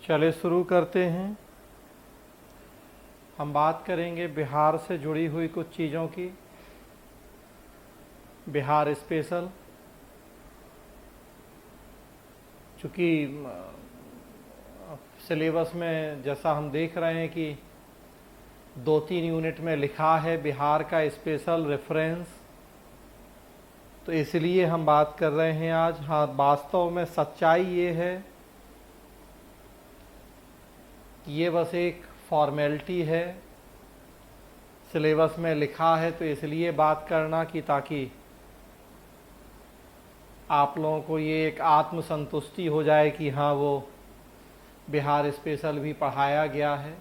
चले शुरू करते हैं। हम बात करेंगे बिहार से जुड़ी हुई कुछ चीज़ों की। बिहार स्पेशल, चूँकि सिलेबस में जैसा हम देख रहे हैं कि 2-3 यूनिट में लिखा है बिहार का स्पेशल रेफरेंस, तो इसलिए हम बात कर रहे हैं आज। हाँ, वास्तव में सच्चाई ये है कि ये बस एक फॉर्मेलिटी है। सिलेबस में लिखा है तो इसलिए बात करना कि ताकि आप लोगों को ये एक आत्मसंतुष्टि हो जाए कि हाँ, वो बिहार स्पेशल भी पढ़ाया गया है।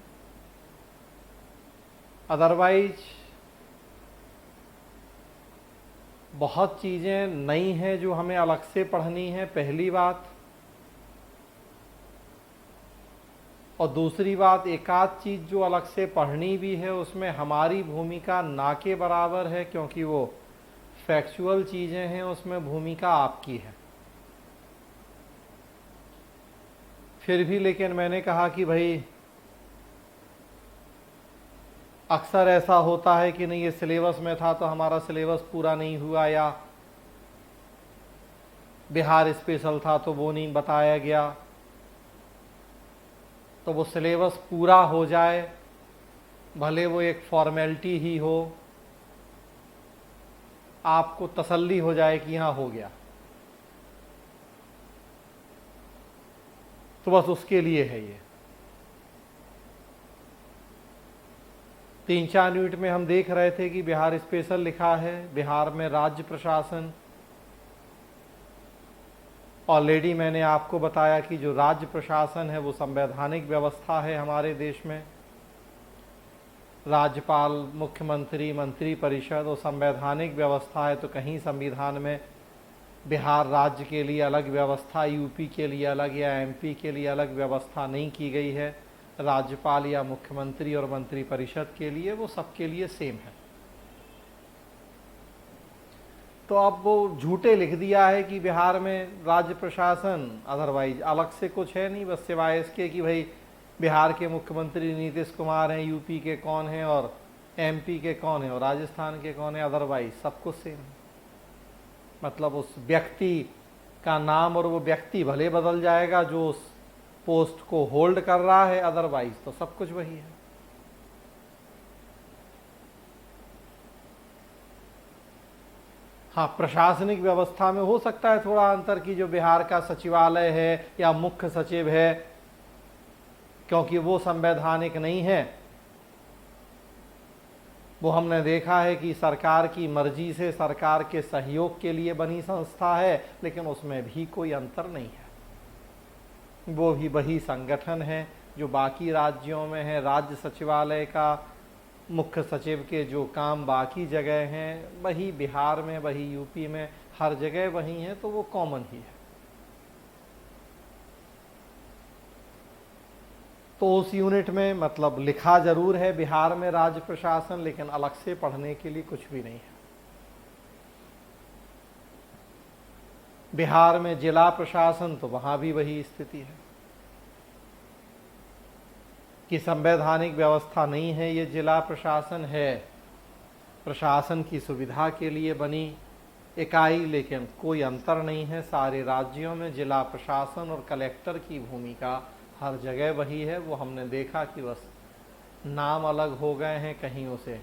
अदरवाइज बहुत चीज़ें नई हैं जो हमें अलग से पढ़नी है, पहली बात। और दूसरी बात, एक आध चीज़ जो अलग से पढ़नी भी है उसमें हमारी भूमिका ना के बराबर है, क्योंकि वो फैक्चुअल चीज़ें हैं, उसमें भूमिका आपकी है। फिर भी लेकिन मैंने कहा कि भाई अक्सर ऐसा होता है कि नहीं, ये सिलेबस में था तो हमारा सिलेबस पूरा नहीं हुआ, या बिहार स्पेशल था तो वो नहीं बताया गया। तो वो सिलेबस पूरा हो जाए, भले वो एक फॉर्मेलिटी ही हो, आपको तसल्ली हो जाए कि हाँ हो गया, तो बस उसके लिए है ये। 3-4 यूनिट में हम देख रहे थे कि बिहार स्पेशल लिखा है, बिहार में राज्य प्रशासन। ऑलरेडी मैंने आपको बताया कि जो राज्य प्रशासन है वो संवैधानिक व्यवस्था है हमारे देश में। राज्यपाल, मुख्यमंत्री, मंत्री परिषद और संवैधानिक व्यवस्था है। तो कहीं संविधान में बिहार राज्य के लिए अलग व्यवस्था, यूपी के लिए अलग या एमपी के लिए अलग व्यवस्था नहीं की गई है। राज्यपाल या मुख्यमंत्री और मंत्री परिषद के लिए वो सबके लिए सेम है। तो अब वो झूठे लिख दिया है कि बिहार में राज्य प्रशासन, अदरवाइज अलग से कुछ है नहीं, बस सिवाय इसके कि भाई बिहार के मुख्यमंत्री नीतीश कुमार हैं, यूपी के कौन हैं और एमपी के कौन हैं और राजस्थान के कौन हैं। अदरवाइज सब कुछ सेम है। मतलब उस व्यक्ति का नाम और वो व्यक्ति भले बदल जाएगा जो उस पोस्ट को होल्ड कर रहा है, अदरवाइज तो सब कुछ वही है। हाँ, प्रशासनिक व्यवस्था में हो सकता है थोड़ा अंतर कि जो बिहार का सचिवालय है या मुख्य सचिव है, क्योंकि वो संवैधानिक नहीं है। वो हमने देखा है कि सरकार की मर्जी से, सरकार के सहयोग के लिए बनी संस्था है, लेकिन उसमें भी कोई अंतर नहीं है। वो भी वही संगठन है जो बाकी राज्यों में है। राज्य सचिवालय का मुख्य सचिव के जो काम बाकी जगह हैं, वही बिहार में, वही यूपी में, हर जगह वही है। तो वो कॉमन ही है। तो उस यूनिट में मतलब लिखा जरूर है बिहार में राज्य प्रशासन, लेकिन अलग से पढ़ने के लिए कुछ भी नहीं है। बिहार में जिला प्रशासन, तो वहां भी वही स्थिति है कि संवैधानिक व्यवस्था नहीं है। ये जिला प्रशासन है प्रशासन की सुविधा के लिए बनी इकाई, लेकिन कोई अंतर नहीं है। सारे राज्यों में जिला प्रशासन और कलेक्टर की भूमिका हर जगह वही है। वो हमने देखा कि बस नाम अलग हो गए हैं, कहीं उसे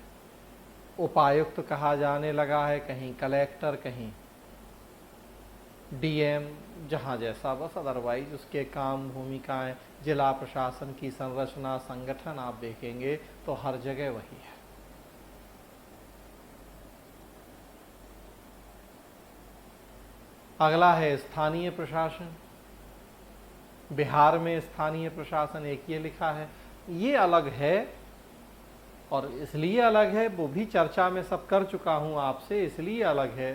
उपायुक्त कहा जाने लगा है, कहीं कलेक्टर, कहीं डीएम, जहाँ जैसा बस। अदरवाइज उसके काम, भूमिकाएं, जिला प्रशासन की संरचना, संगठन आप देखेंगे तो हर जगह वही है। अगला है स्थानीय प्रशासन। बिहार में स्थानीय प्रशासन एक ये लिखा है, ये अलग है। और इसलिए अलग है, वो भी चर्चा में सब कर चुका हूं आपसे, इसलिए अलग है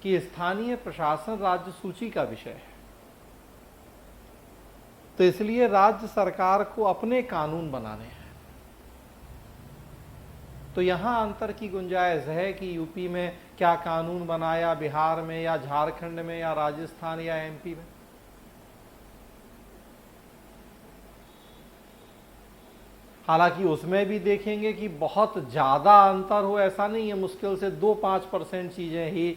कि स्थानीय प्रशासन राज्य सूची का विषय है। तो इसलिए राज्य सरकार को अपने कानून बनाने हैं। तो यहां अंतर की गुंजाइश है कि यूपी में क्या कानून बनाया, बिहार में या झारखंड में या राजस्थान या एमपी में। हालांकि उसमें भी देखेंगे कि बहुत ज़्यादा अंतर हो ऐसा नहीं है, मुश्किल से 2-5% चीज़ें ही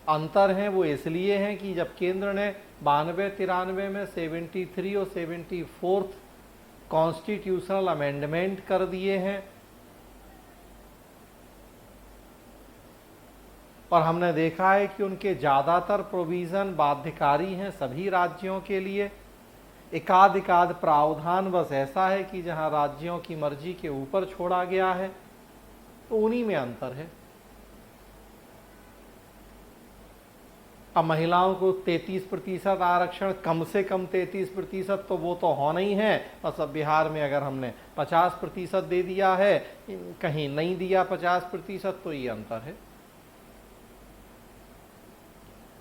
अंतर हैं। वो इसलिए हैं कि जब केंद्र ने 92-93 में 73 और 74th कॉन्स्टिट्यूशनल अमेंडमेंट कर दिए हैं, और हमने देखा है कि उनके ज़्यादातर प्रोविज़न बाध्यकारी हैं सभी राज्यों के लिए। एकाध एकाध प्रावधान बस ऐसा है कि जहां राज्यों की मर्जी के ऊपर छोड़ा गया है, तो उन्हीं में अंतर है। अब महिलाओं को 33% आरक्षण, कम से कम 33%, तो वो तो होना ही है। बस अब बिहार में अगर हमने 50% दे दिया है, कहीं नहीं दिया 50%, तो ये अंतर है।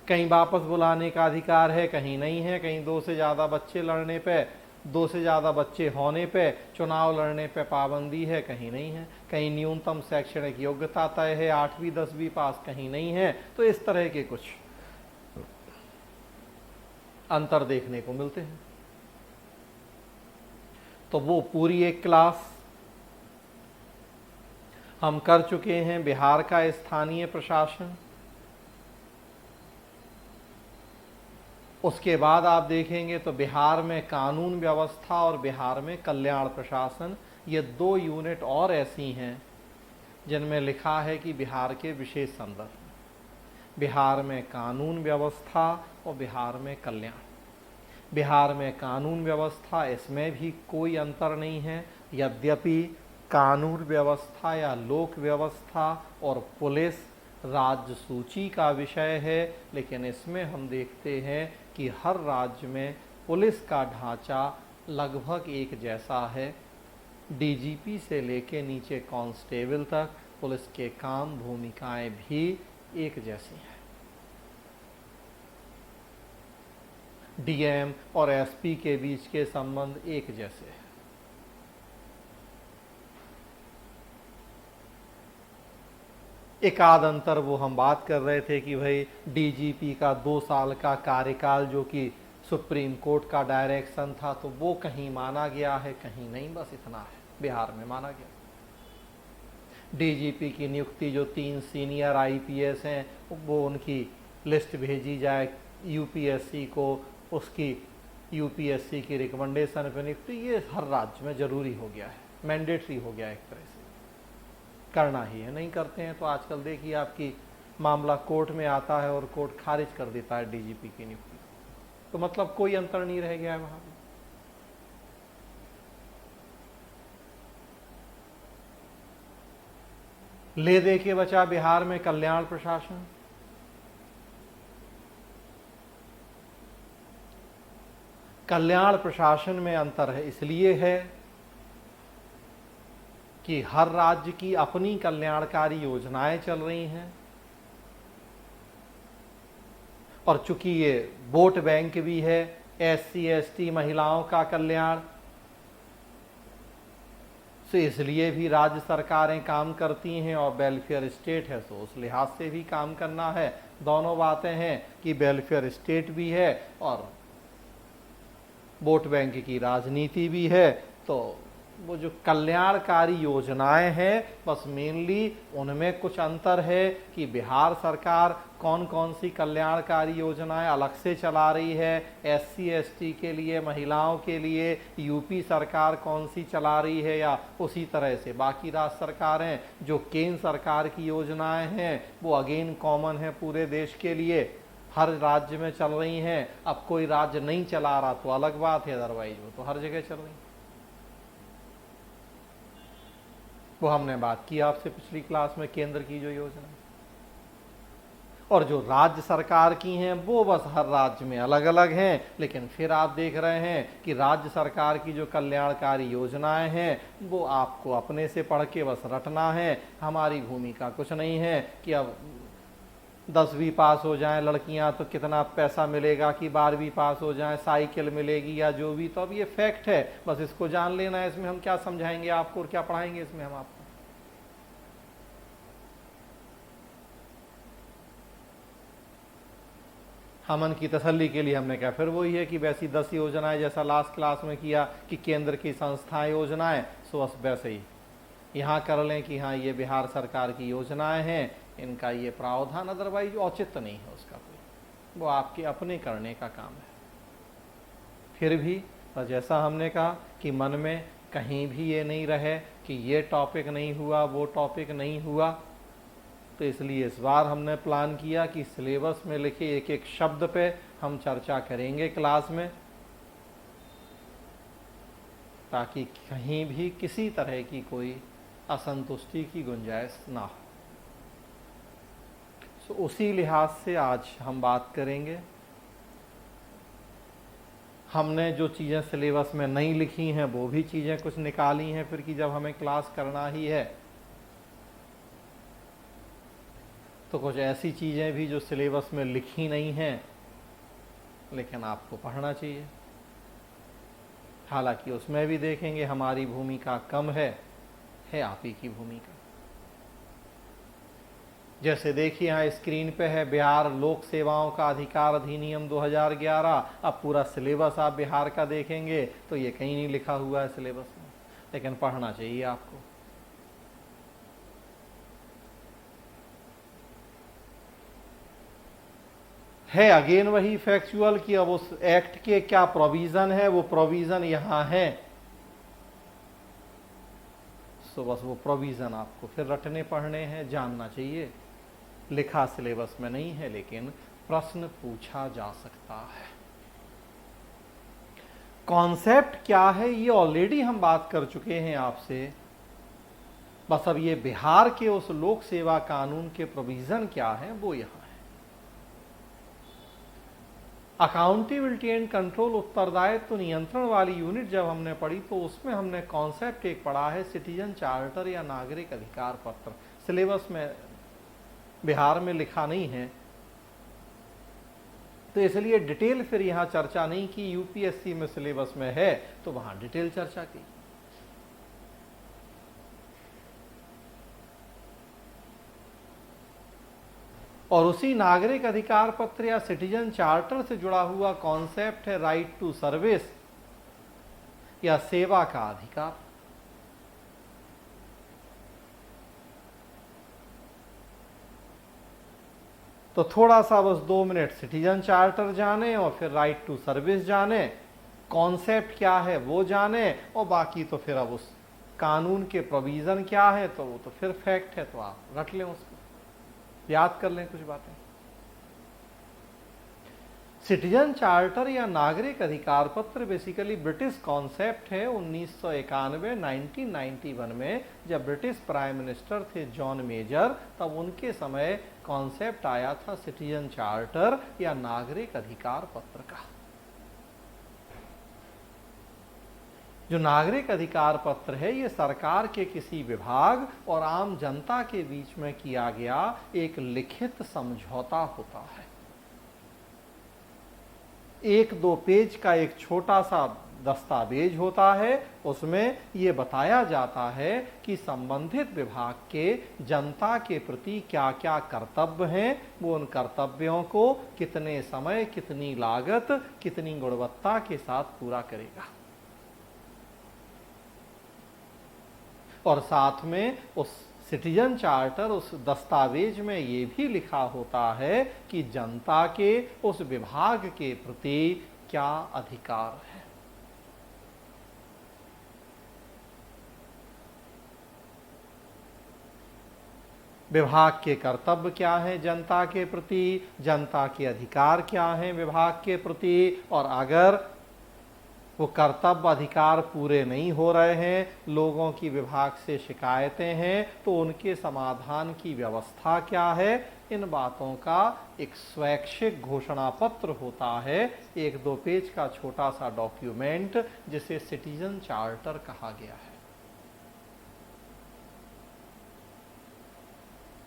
कहीं वापस बुलाने का अधिकार है, कहीं नहीं है। कहीं 2 से ज़्यादा बच्चे लड़ने पे, 2 से ज़्यादा बच्चे होने पे चुनाव लड़ने पे पाबंदी है, कहीं नहीं है। कहीं न्यूनतम शैक्षणिक योग्यता तय है, 8वीं 10वीं पास, कहीं नहीं है। तो इस तरह के कुछ अंतर देखने को मिलते हैं। तो वो पूरी एक क्लास हम कर चुके हैं बिहार का स्थानीय प्रशासन। उसके बाद आप देखेंगे तो बिहार में कानून व्यवस्था और बिहार में कल्याण प्रशासन, ये 2 यूनिट और ऐसी हैं जिनमें लिखा है कि बिहार के विशेष संदर्भ, बिहार में कानून व्यवस्था और बिहार में कल्याण। बिहार में कानून व्यवस्था, इसमें भी कोई अंतर नहीं है। यद्यपि कानून व्यवस्था या लोक व्यवस्था और पुलिस राज्य सूची का विषय है, लेकिन इसमें हम देखते हैं कि हर राज्य में पुलिस का ढांचा लगभग एक जैसा है। डीजीपी से लेके नीचे कांस्टेबल तक पुलिस के काम भूमिकाएं भी एक जैसी हैं। डीएम और एसपी के बीच के संबंध एक जैसे हैं। एक आध अंतर वो हम बात कर रहे थे कि भाई डीजीपी का 2 साल का कार्यकाल जो कि सुप्रीम कोर्ट का डायरेक्शन था, तो वो कहीं माना गया है, कहीं नहीं। बस इतना है, बिहार में माना गया। डीजीपी की नियुक्ति जो 3 सीनियर आईपीएस हैं, वो उनकी लिस्ट भेजी जाए यूपीएससी को, उसकी यूपीएससी की रिकमेंडेशन पर नियुक्ति, ये हर राज्य में ज़रूरी हो गया है, मैंडेटरी हो गया, एक तरह से करना ही है। नहीं करते हैं तो आजकल देखिए आपकी मामला कोर्ट में आता है और कोर्ट खारिज कर देता है डीजीपी की नियुक्ति। तो मतलब कोई अंतर नहीं रह गया है वहां। ले दे के बचा बिहार में कल्याण प्रशासन। कल्याण प्रशासन में अंतर है, इसलिए है कि हर राज्य की अपनी कल्याणकारी योजनाएं चल रही हैं, और चूंकि ये वोट बैंक भी है, एससी एसटी महिलाओं का कल्याण, तो इसलिए भी राज्य सरकारें काम करती हैं, और वेलफेयर स्टेट है तो उस लिहाज से भी काम करना है। दोनों बातें हैं कि वेलफेयर स्टेट भी है और वोट बैंक की राजनीति भी है। तो वो जो कल्याणकारी योजनाएं हैं, बस मेनली उनमें कुछ अंतर है कि बिहार सरकार कौन कौन सी कल्याणकारी योजनाएं अलग से चला रही है एससी एसटी के लिए, महिलाओं के लिए। यूपी सरकार कौन सी चला रही है, या उसी तरह से बाकी राज्य सरकारें जो केंद्र सरकार की योजनाएं हैं वो अगेन कॉमन है पूरे देश के लिए, हर राज्य में चल रही हैं। अब कोई राज्य नहीं चला रहा तो अलग बात है, अदरवाइज वो तो हर जगह चल रही है। वो हमने बात की आपसे पिछली क्लास में, केंद्र की जो योजना, और जो राज्य सरकार की हैं वो बस हर राज्य में अलग अलग हैं। लेकिन फिर आप देख रहे हैं कि राज्य सरकार की जो कल्याणकारी योजनाएं हैं वो आपको अपने से पढ़ के बस रटना है। हमारी भूमिका कुछ नहीं है कि अब 10वीं पास हो जाएं लड़कियां तो कितना पैसा मिलेगा, कि 12वीं पास हो जाएं साइकिल मिलेगी या जो भी। तो अब ये फैक्ट है, बस इसको जान लेना है। इसमें हम क्या समझाएंगे आपको और क्या पढ़ाएंगे इसमें हम आपको। हमन की तसल्ली के लिए हमने कहा फिर वही है कि वैसी 10 योजनाएं जैसा लास्ट क्लास में किया कि केंद्र की संस्थाएं योजनाएं, सो बस वैसे ही यहाँ कर लें कि हाँ ये बिहार सरकार की योजनाएं हैं, इनका ये प्रावधान, अदरवाइज औचित्य नहीं है उसका कोई, वो आपके अपने करने का काम है। फिर भी जैसा हमने कहा कि मन में कहीं भी ये नहीं रहे कि ये टॉपिक नहीं हुआ, वो टॉपिक नहीं हुआ, तो इसलिए इस बार हमने प्लान किया कि सिलेबस में लिखे एक एक शब्द पे हम चर्चा करेंगे क्लास में, ताकि कहीं भी किसी तरह की कोई असंतुष्टि की गुंजाइश ना हो। तो उसी लिहाज से आज हम बात करेंगे। हमने जो चीज़ें सिलेबस में नहीं लिखी हैं वो भी चीज़ें कुछ निकाली हैं फिर कि जब हमें क्लास करना ही है, तो कुछ ऐसी चीज़ें भी जो सिलेबस में लिखी नहीं हैं लेकिन आपको पढ़ना चाहिए। हालांकि उसमें भी देखेंगे हमारी भूमिका कम है आप ही की भूमिका। जैसे देखिए यहाँ स्क्रीन पे है बिहार लोक सेवाओं का अधिकार अधिनियम 2011। अब पूरा सिलेबस आप बिहार का देखेंगे तो ये कहीं नहीं लिखा हुआ है सिलेबस में, लेकिन पढ़ना चाहिए आपको। है अगेन वही फैक्चुअल कि अब उस एक्ट के क्या प्रोविजन है, वो प्रोविजन यहां है, सो बस वो प्रोविजन आपको फिर रटने पढ़ने हैं, जानना चाहिए। लिखा सिलेबस में नहीं है लेकिन प्रश्न पूछा जा सकता है। कॉन्सेप्ट क्या है ये ऑलरेडी हम बात कर चुके हैं आपसे, बस अब ये बिहार के उस लोक सेवा कानून के प्रोविजन क्या है वो यहां है। अकाउंटेबिलिटी एंड कंट्रोल, उत्तरदायित्व नियंत्रण वाली यूनिट जब हमने पढ़ी तो उसमें हमने कॉन्सेप्ट एक पढ़ा है सिटीजन चार्टर या नागरिक अधिकार पत्र। सिलेबस में बिहार में लिखा नहीं है तो इसलिए डिटेल फिर यहां चर्चा नहीं की। यूपीएससी में सिलेबस में है तो वहां डिटेल चर्चा की। और उसी नागरिक अधिकार पत्र या सिटीजन चार्टर से जुड़ा हुआ कॉन्सेप्ट है राइट टू सर्विस या सेवा का अधिकार। तो थोड़ा सा बस 2 मिनट सिटीजन चार्टर जाने और फिर राइट टू सर्विस जाने, कॉन्सेप्ट क्या है वो जाने, और बाकी तो फिर अब उस कानून के प्रोविजन क्या है तो वो तो फिर फैक्ट है, तो आप रट लें उसको, याद कर लें कुछ बातें। सिटीजन चार्टर या नागरिक अधिकार पत्र बेसिकली ब्रिटिश कॉन्सेप्ट है। 1991 1991 में जब ब्रिटिश प्राइम मिनिस्टर थे जॉन मेजर, तब उनके समय कॉन्सेप्ट आया था सिटीजन चार्टर या नागरिक अधिकार पत्र का। जो नागरिक अधिकार पत्र है ये सरकार के किसी विभाग और आम जनता के बीच में किया गया एक लिखित समझौता होता है। 1-2 पेज का एक छोटा सा दस्तावेज होता है, उसमें ये बताया जाता है कि संबंधित विभाग के जनता के प्रति क्या क्या कर्तव्य हैं, वो उन कर्तव्यों को कितने समय, कितनी लागत, कितनी गुणवत्ता के साथ पूरा करेगा। और साथ में उस सिटीजन चार्टर, उस दस्तावेज में ये भी लिखा होता है कि जनता के उस विभाग के प्रति क्या अधिकार है। विभाग के कर्तव्य क्या हैं जनता के प्रति, जनता के अधिकार क्या हैं विभाग के प्रति, और अगर वो कर्तव्य अधिकार पूरे नहीं हो रहे हैं, लोगों की विभाग से शिकायतें हैं, तो उनके समाधान की व्यवस्था क्या है। इन बातों का एक स्वैच्छिक घोषणा पत्र होता है, 1-2 पेज का छोटा सा डॉक्यूमेंट जिसे सिटीजन चार्टर कहा गया है।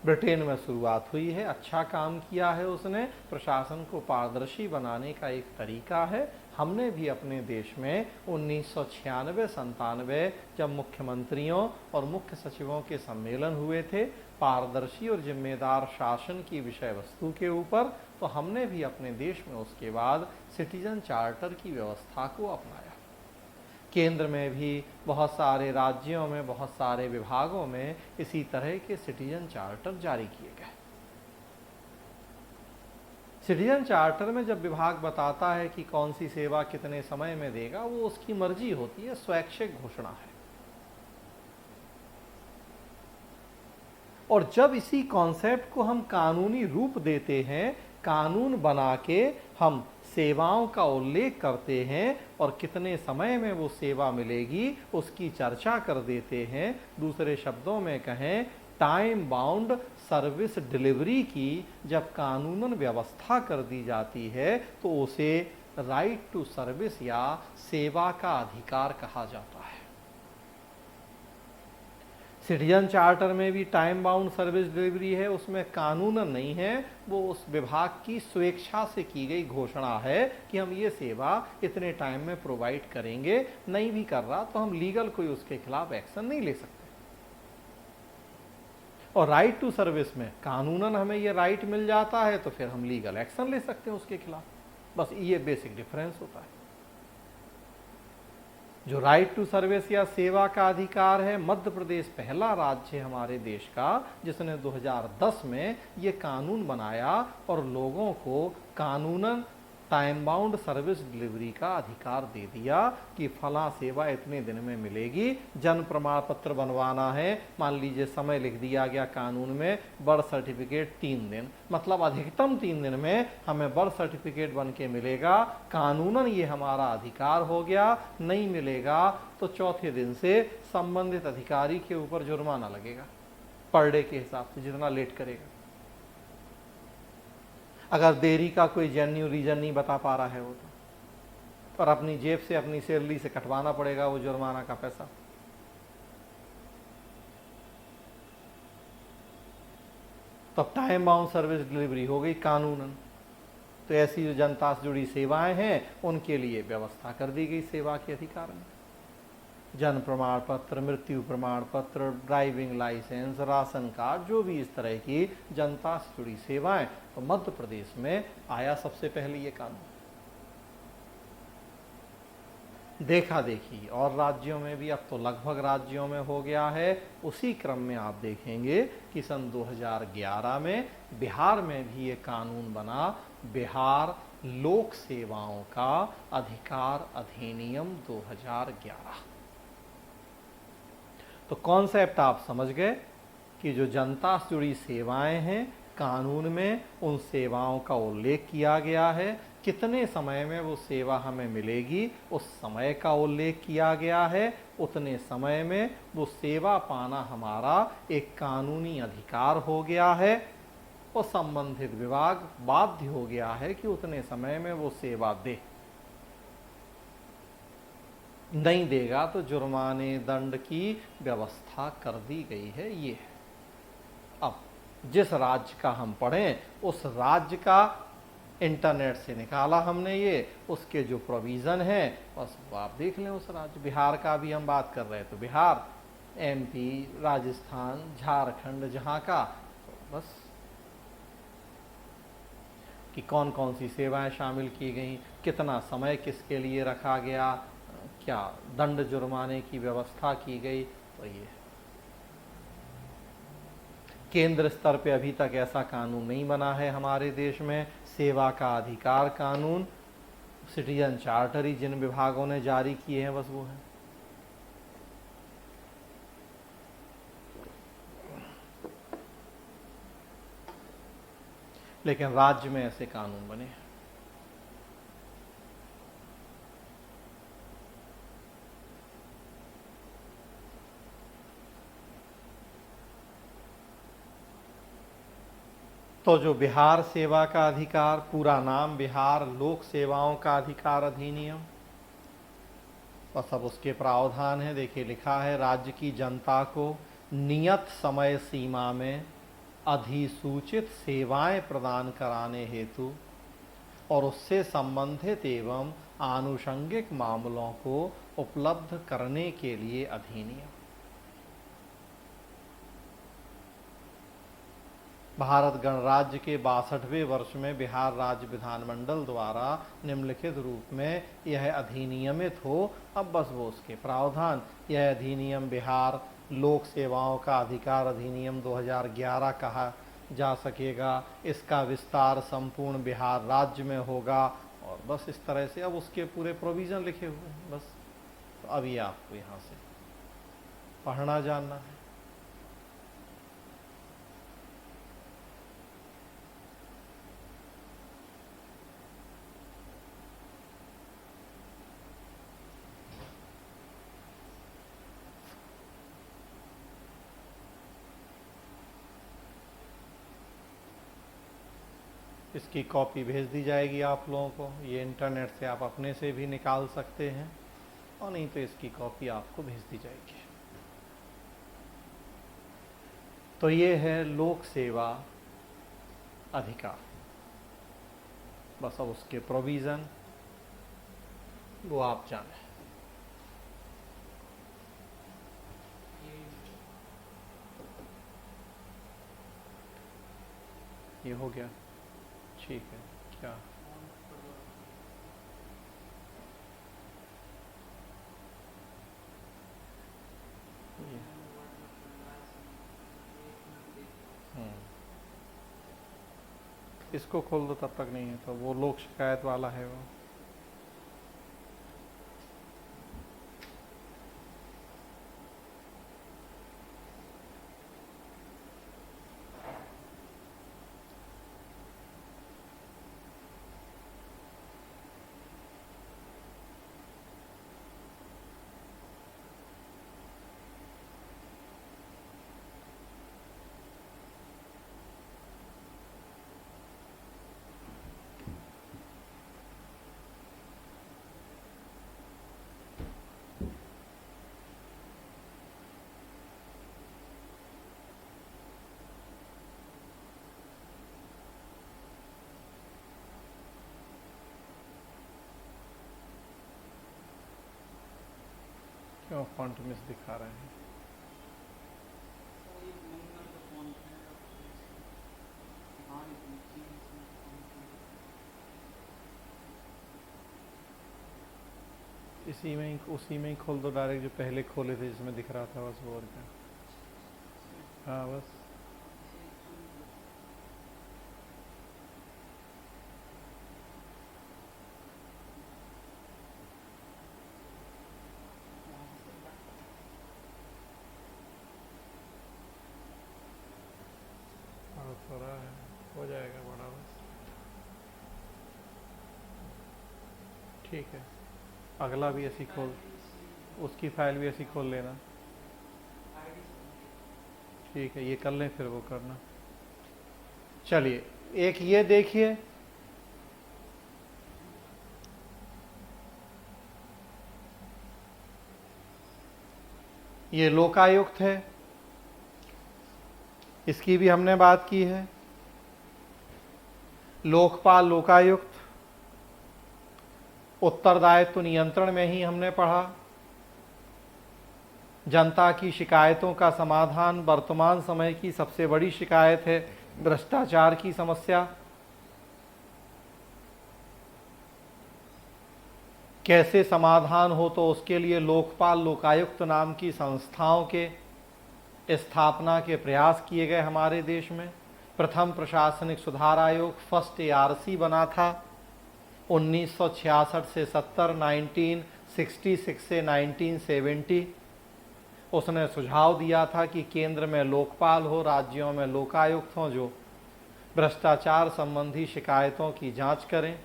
ब्रिटेन में शुरुआत हुई है, अच्छा काम किया है उसने, प्रशासन को पारदर्शी बनाने का एक तरीका है। हमने भी अपने देश में 1996-97 जब मुख्यमंत्रियों और मुख्य सचिवों के सम्मेलन हुए थे पारदर्शी और जिम्मेदार शासन की विषय वस्तु के ऊपर, तो हमने भी अपने देश में उसके बाद सिटीजन चार्टर की व्यवस्था को अपनाया। केंद्र में भी बहुत सारे राज्यों में बहुत सारे विभागों में इसी तरह के सिटीजन चार्टर जारी किए गए। सिटीजन चार्टर में जब विभाग बताता है कि कौन सी सेवा कितने समय में देगा, वो उसकी मर्जी होती है, स्वैच्छिक घोषणा है। और जब इसी कॉन्सेप्ट को हम कानूनी रूप देते हैं, कानून बना के हम सेवाओं का उल्लेख करते हैं और कितने समय में वो सेवा मिलेगी उसकी चर्चा कर देते हैं, दूसरे शब्दों में कहें टाइम बाउंड सर्विस डिलीवरी की जब कानूनन व्यवस्था कर दी जाती है तो उसे राइट टू सर्विस या सेवा का अधिकार कहा जाता है। सिटीजन चार्टर में भी टाइम बाउंड सर्विस डिलीवरी है, उसमें कानूनन नहीं है, वो उस विभाग की स्वेच्छा से की गई घोषणा है कि हम ये सेवा इतने टाइम में प्रोवाइड करेंगे। नहीं भी कर रहा तो हम लीगल कोई उसके खिलाफ एक्शन नहीं ले सकते। और राइट टू सर्विस में कानूनन हमें ये राइट मिल जाता है तो फिर हम लीगल एक्शन ले सकते हैं उसके खिलाफ। बस ये बेसिक डिफरेंस होता है। जो राइट टू सर्विस या सेवा का अधिकार है, मध्य प्रदेश पहला राज्य है हमारे देश का जिसने 2010 में ये कानून बनाया और लोगों को कानूनन टाइम बाउंड सर्विस डिलीवरी का अधिकार दे दिया कि फला सेवा इतने दिन में मिलेगी। जन्म प्रमाण पत्र बनवाना है, मान लीजिए समय लिख दिया गया कानून में बर्थ सर्टिफिकेट 3 दिन, मतलब अधिकतम 3 दिन में हमें बर्थ सर्टिफिकेट बन के मिलेगा। कानूनन ये हमारा अधिकार हो गया। नहीं मिलेगा तो चौथे दिन से संबंधित अधिकारी के ऊपर जुर्माना लगेगा पर डे के हिसाब से, जितना लेट करेगा। अगर देरी का कोई जेन्युइन रीजन नहीं बता पा रहा है वो तो, और अपनी जेब से अपनी सैलरी से कटवाना पड़ेगा वो जुर्माना का पैसा। तब टाइम बाउंड सर्विस डिलीवरी हो गई कानूनन। तो ऐसी जो जनता से जुड़ी सेवाएं हैं उनके लिए व्यवस्था कर दी गई सेवा के अधिकार में। जन्म प्रमाण पत्र, मृत्यु प्रमाण पत्र, ड्राइविंग लाइसेंस, राशन कार्ड, जो भी इस तरह की जनता से जुड़ी सेवाएं, तो मध्य प्रदेश में आया सबसे पहले ये कानून। देखा देखी और राज्यों में भी, अब तो लगभग राज्यों में हो गया है। उसी क्रम में आप देखेंगे कि सन 2011 में बिहार में भी ये कानून बना, बिहार लोक सेवाओं का अधिकार अधिनियम 2011। तो कॉन्सेप्ट आप समझ गए कि जो जनता से जुड़ी सेवाएं हैं कानून में, उन सेवाओं का उल्लेख किया गया है। कितने समय में वो सेवा हमें मिलेगी उस समय का उल्लेख किया गया है। उतने समय में वो सेवा पाना हमारा एक कानूनी अधिकार हो गया है और संबंधित विभाग बाध्य हो गया है कि उतने समय में वो सेवा दे। नहीं देगा तो जुर्माने दंड की व्यवस्था कर दी गई है। ये है। अब जिस राज्य का हम पढ़ें उस राज्य का इंटरनेट से निकाला हमने ये, उसके जो प्रोविज़न है बस आप देख लें उस राज्य। बिहार का भी हम बात कर रहे हैं तो बिहार, एमपी, राजस्थान, झारखंड, जहाँ का तो बस कि कौन कौन सी सेवाएं शामिल की गई, कितना समय किसके लिए रखा गया, क्या दंड जुर्माने की व्यवस्था की गई। तो ये केंद्र स्तर पे अभी तक ऐसा कानून नहीं बना है हमारे देश में। सेवा का अधिकार कानून, सिटीजन चार्टर ही जिन विभागों ने जारी किए हैं बस वो है। लेकिन राज्य में ऐसे कानून बने हैं। तो जो बिहार सेवा का अधिकार, पूरा नाम बिहार लोक सेवाओं का अधिकार अधिनियम, और सब उसके प्रावधान है। देखिए लिखा है, राज्य की जनता को नियत समय सीमा में अधिसूचित सेवाएं प्रदान कराने हेतु और उससे संबंधित एवं आनुषंगिक मामलों को उपलब्ध करने के लिए अधिनियम। भारत गणराज्य के 62वें वर्ष में बिहार राज्य विधानमंडल द्वारा निम्नलिखित रूप में यह अधिनियमित हो। अब बस वो उसके प्रावधान। यह अधिनियम बिहार लोक सेवाओं का अधिकार अधिनियम 2011 कहा जा सकेगा। इसका विस्तार संपूर्ण बिहार राज्य में होगा और बस इस तरह से अब उसके पूरे प्रोविज़न लिखे हुए हैं। बस तो अब ये आपको यहाँ से पढ़ना जानना है। इसकी कॉपी भेज दी जाएगी आप लोगों को। ये इंटरनेट से आप अपने से भी निकाल सकते हैं और नहीं तो इसकी कॉपी आपको भेज दी जाएगी। तो ये है लोक सेवा अधिकार। बस अब उसके प्रोविज़न वो आप जानें। ये हो गया, ठीक है। क्या ये इसको खोल दो, तब तक नहीं है तो वो लोक शिकायत वाला है वो। क्यों फॉन्ट मिस दिखा रहे हैं? उसी में ही खोल दो डायरेक्ट, जो पहले खोले थे जिसमें दिख रहा था बस वो। और क्या? हाँ बस हो रहा है, हो जाएगा बड़ा बस। ठीक है, अगला भी ऐसी खोल, उसकी फाइल भी ऐसी खोल लेना। ठीक है, ये कर लें फिर वो करना। चलिए एक ये देखिए, ये लोकायुक्त है, इसकी भी हमने बात की है। लोकपाल लोकायुक्त उत्तरदायित्व नियंत्रण में ही हमने पढ़ा। जनता की शिकायतों का समाधान, वर्तमान समय की सबसे बड़ी शिकायत है भ्रष्टाचार की समस्या। कैसे समाधान हो, तो उसके लिए लोकपाल लोकायुक्त नाम की संस्थाओं के स्थापना के प्रयास किए गए हमारे देश में। प्रथम प्रशासनिक सुधार आयोग फर्स्ट ARC बना था 1966 से 70, 1966 से 1970। उसने सुझाव दिया था कि केंद्र में लोकपाल हो, राज्यों में लोकायुक्त हों, जो भ्रष्टाचार संबंधी शिकायतों की जांच करें।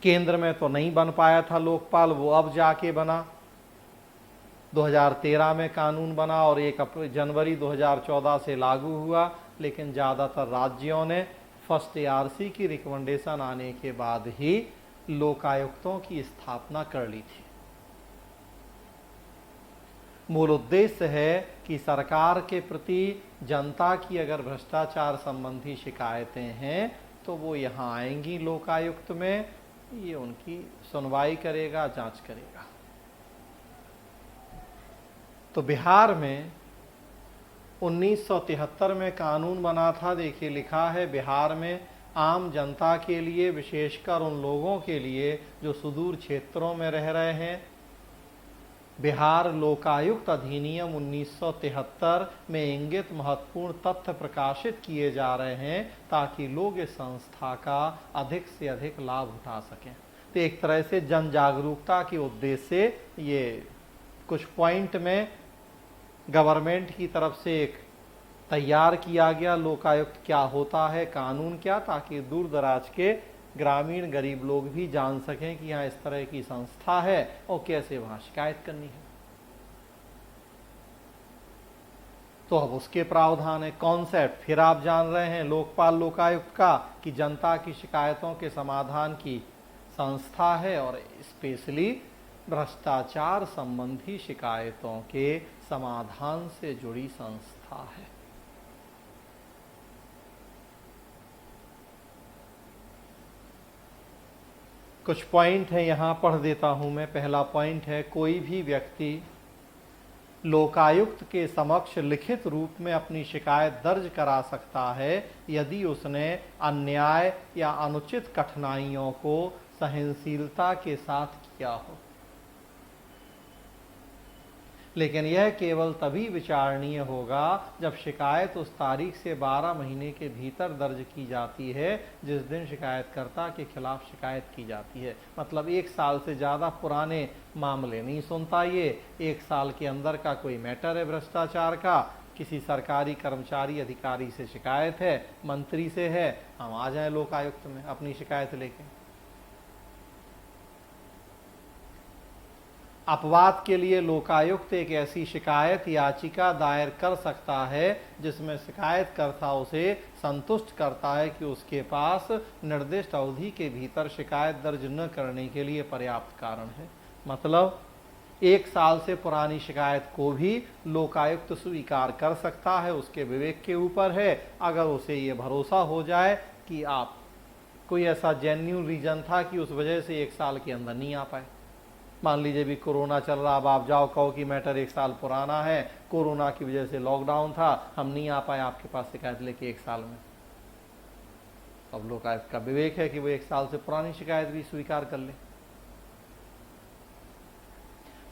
केंद्र में तो नहीं बन पाया था लोकपाल, वो अब जाके बना। 2013 में कानून बना और 1 जनवरी 2014 से लागू हुआ, लेकिन ज़्यादातर राज्यों ने फर्स्ट ARC की रिकमेंडेशन आने के बाद ही लोकायुक्तों की स्थापना कर ली थी। मूल उद्देश्य है कि सरकार के प्रति जनता की अगर भ्रष्टाचार संबंधी शिकायतें हैं तो वो यहाँ आएंगी लोकायुक्त में, ये उनकी सुनवाई करेगा, जांच करेगा। तो बिहार में 1973 में कानून बना था। देखिए लिखा है, बिहार में आम जनता के लिए, विशेषकर उन लोगों के लिए जो सुदूर क्षेत्रों में रह रहे हैं, बिहार लोकायुक्त अधिनियम 1973 में इंगित महत्वपूर्ण तथ्य प्रकाशित किए जा रहे हैं ताकि लोग इस संस्था का अधिक से अधिक लाभ उठा सकें। तो एक तरह से जन जागरूकता के उद्देश्य से ये कुछ पॉइंट में गवर्नमेंट की तरफ से एक तैयार किया गया लोकायुक्त क्या होता है, कानून क्या, ताकि दूर दराज के ग्रामीण गरीब लोग भी जान सकें कि यहाँ इस तरह की संस्था है और कैसे वहाँ शिकायत करनी है। तो अब उसके प्रावधान है, कॉन्सेप्ट फिर आप जान रहे हैं लोकपाल लोकायुक्त का, कि जनता की शिकायतों के समाधान की संस्था है और स्पेशली भ्रष्टाचार संबंधी शिकायतों के समाधान से जुड़ी संस्था है। कुछ पॉइंट है यहां पढ़ देता हूं मैं। पहला पॉइंट है, कोई भी व्यक्ति लोकायुक्त के समक्ष लिखित रूप में अपनी शिकायत दर्ज करा सकता है यदि उसने अन्याय या अनुचित कठिनाइयों को सहनशीलता के साथ किया हो। लेकिन यह केवल तभी विचारणीय होगा जब शिकायत उस तारीख से 12 महीने के भीतर दर्ज की जाती है जिस दिन शिकायतकर्ता के खिलाफ शिकायत की जाती है। मतलब 1 साल से ज़्यादा पुराने मामले नहीं सुनता ये। 1 साल के अंदर का कोई मैटर है भ्रष्टाचार का, किसी सरकारी कर्मचारी अधिकारी से शिकायत है, मंत्री से है, हम आ जाएं लोकायुक्त में अपनी शिकायत लेके। अपवाद के लिए लोकायुक्त एक ऐसी शिकायत याचिका दायर कर सकता है जिसमें शिकायतकर्ता उसे संतुष्ट करता है कि उसके पास निर्दिष्ट अवधि के भीतर शिकायत दर्ज न करने के लिए पर्याप्त कारण है। मतलब 1 साल से पुरानी शिकायत को भी लोकायुक्त स्वीकार कर सकता है, उसके विवेक के ऊपर है। अगर उसे ये भरोसा हो जाए कि आप कोई ऐसा जेन्युइन रीजन था कि उस वजह से 1 साल के अंदर नहीं आ पाए। मान लीजिए भी कोरोना चल रहा, अब आप जाओ कहो कि मैटर 1 साल पुराना है, कोरोना की वजह से लॉकडाउन था, हम नहीं आ पाए आपके पास शिकायत लेके 1 साल में। अब लोकायुक्त का विवेक है कि वो 1 साल से पुरानी शिकायत भी स्वीकार कर ले।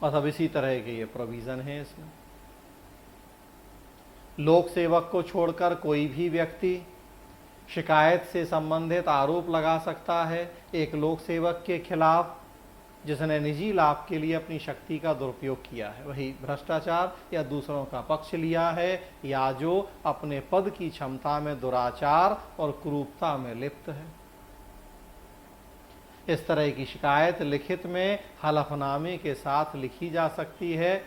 बस अब इसी तरह के ये प्रोविजन है इसमें। लोक सेवक को छोड़कर कोई भी व्यक्ति शिकायत से संबंधित आरोप लगा सकता है एक लोक सेवक के खिलाफ जिसने निजी लाभ के लिए अपनी शक्ति का दुरुपयोग किया है, वही भ्रष्टाचार या दूसरों का पक्ष लिया है, या जो अपने पद की क्षमता में दुराचार और क्रूरता में लिप्त है। इस तरह की शिकायत लिखित में हलफनामे के साथ लिखी जा सकती है,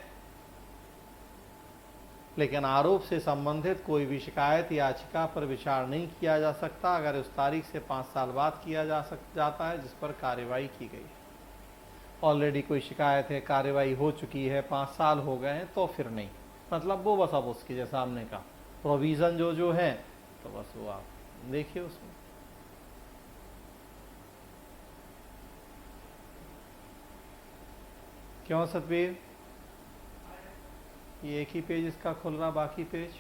लेकिन आरोप से संबंधित कोई भी शिकायत याचिका पर विचार नहीं किया जा सकता अगर उस तारीख से 5 साल बाद किया जाता है जिस पर कार्रवाई की गई है। ऑलरेडी कोई शिकायत है, कार्रवाई हो चुकी है, 5 साल हो गए हैं, तो फिर नहीं। मतलब वो बस अब उसकी जैसा हमने कहा प्रोविज़न जो है, तो बस वो आप देखिए उसमें। क्यों सतबीर, ये एक ही पेज इसका खुल रहा, बाकी पेज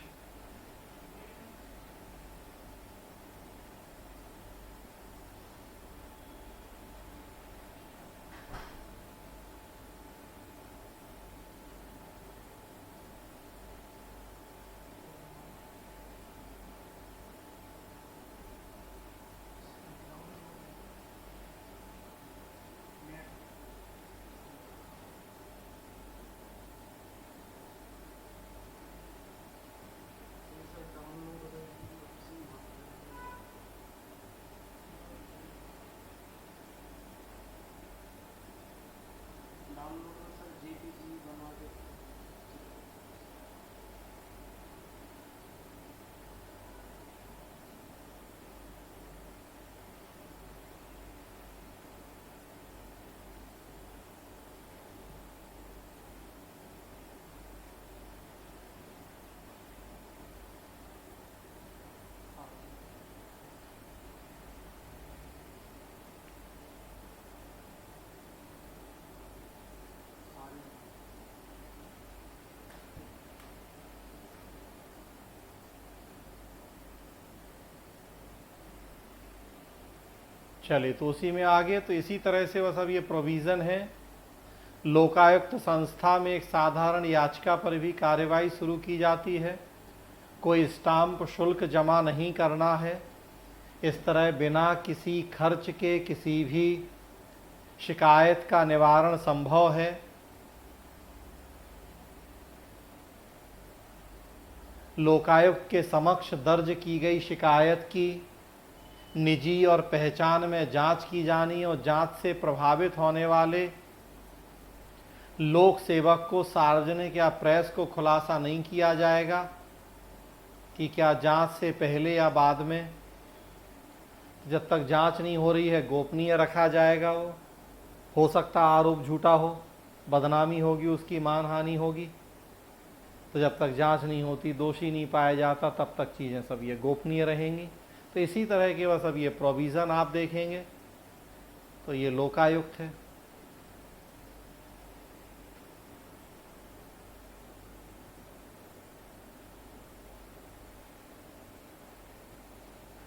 चलिए, तो उसी में आगे तो इसी तरह से बस अब ये प्रोविज़न है, लोकायुक्त संस्था में एक साधारण याचिका पर भी कार्यवाही शुरू की जाती है, कोई स्टाम्प शुल्क जमा नहीं करना है। इस तरह बिना किसी खर्च के किसी भी शिकायत का निवारण संभव है। लोकायुक्त के समक्ष दर्ज की गई शिकायत की निजी और पहचान में जांच की जानी और जांच से प्रभावित होने वाले लोक सेवक को सार्वजनिक या प्रेस को खुलासा नहीं किया जाएगा कि क्या जांच से पहले या बाद में, जब तक जांच नहीं हो रही है गोपनीय रखा जाएगा। वो हो सकता आरोप झूठा हो, बदनामी होगी, उसकी मानहानि होगी, तो जब तक जांच नहीं होती, दोषी नहीं पाया जाता, तब तक चीज़ें सब ये गोपनीय रहेंगी। तो इसी तरह के बस अब ये प्रोविज़न आप देखेंगे तो ये लोकायुक्त है।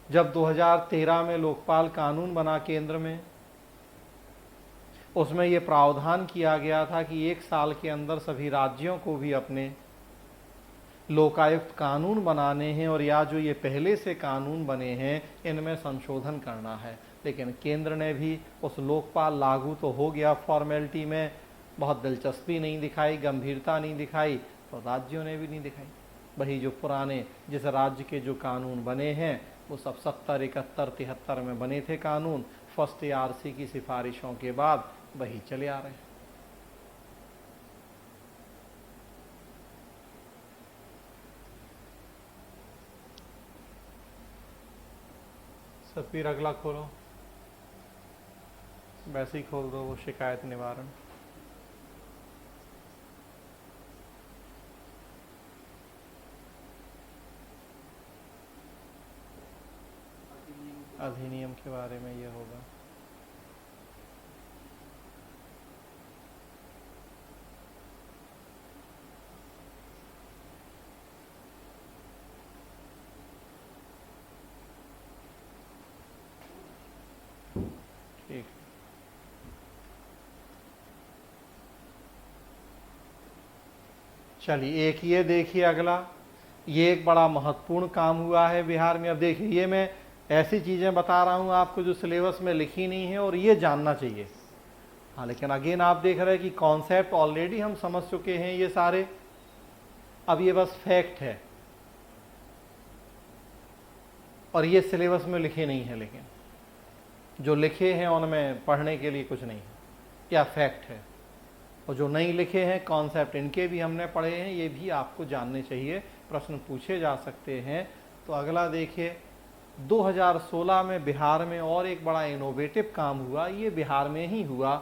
जब 2013 में लोकपाल कानून बना केंद्र में, उसमें ये प्रावधान किया गया था कि 1 साल के अंदर सभी राज्यों को भी अपने लोकायुक्त कानून बनाने हैं और या जो ये पहले से कानून बने हैं इनमें संशोधन करना है। लेकिन केंद्र ने भी उस लोकपाल लागू तो हो गया, फॉर्मेलिटी में बहुत दिलचस्पी नहीं दिखाई, गंभीरता नहीं दिखाई, तो राज्यों ने भी नहीं दिखाई। वही जो पुराने जिस राज्य के जो कानून बने हैं वो सब 70, 71, 73 में बने थे कानून, फर्स्ट ARC की सिफारिशों के बाद वही चले आ रहे हैं। फिर अगला खोलो, वैसे ही खोल दो वो शिकायत निवारण। अधिनियम के बारे में ये होगा। ठीक, चलिए एक ये देखिए अगला, ये एक बड़ा महत्वपूर्ण काम हुआ है बिहार में। अब देखिए ये मैं ऐसी चीज़ें बता रहा हूँ आपको जो सिलेबस में लिखी नहीं है और ये जानना चाहिए। हाँ, लेकिन अगेन आप देख रहे हैं कि कॉन्सेप्ट ऑलरेडी हम समझ चुके हैं ये सारे, अब ये बस फैक्ट है और ये सिलेबस में लिखे नहीं है, लेकिन जो लिखे हैं उनमें पढ़ने के लिए कुछ नहीं है, या फैक्ट है। और जो नहीं लिखे हैं कॉन्सेप्ट इनके भी हमने पढ़े हैं, ये भी आपको जानने चाहिए, प्रश्न पूछे जा सकते हैं। तो अगला देखिए, 2016 में बिहार में और एक बड़ा इनोवेटिव काम हुआ, ये बिहार में ही हुआ,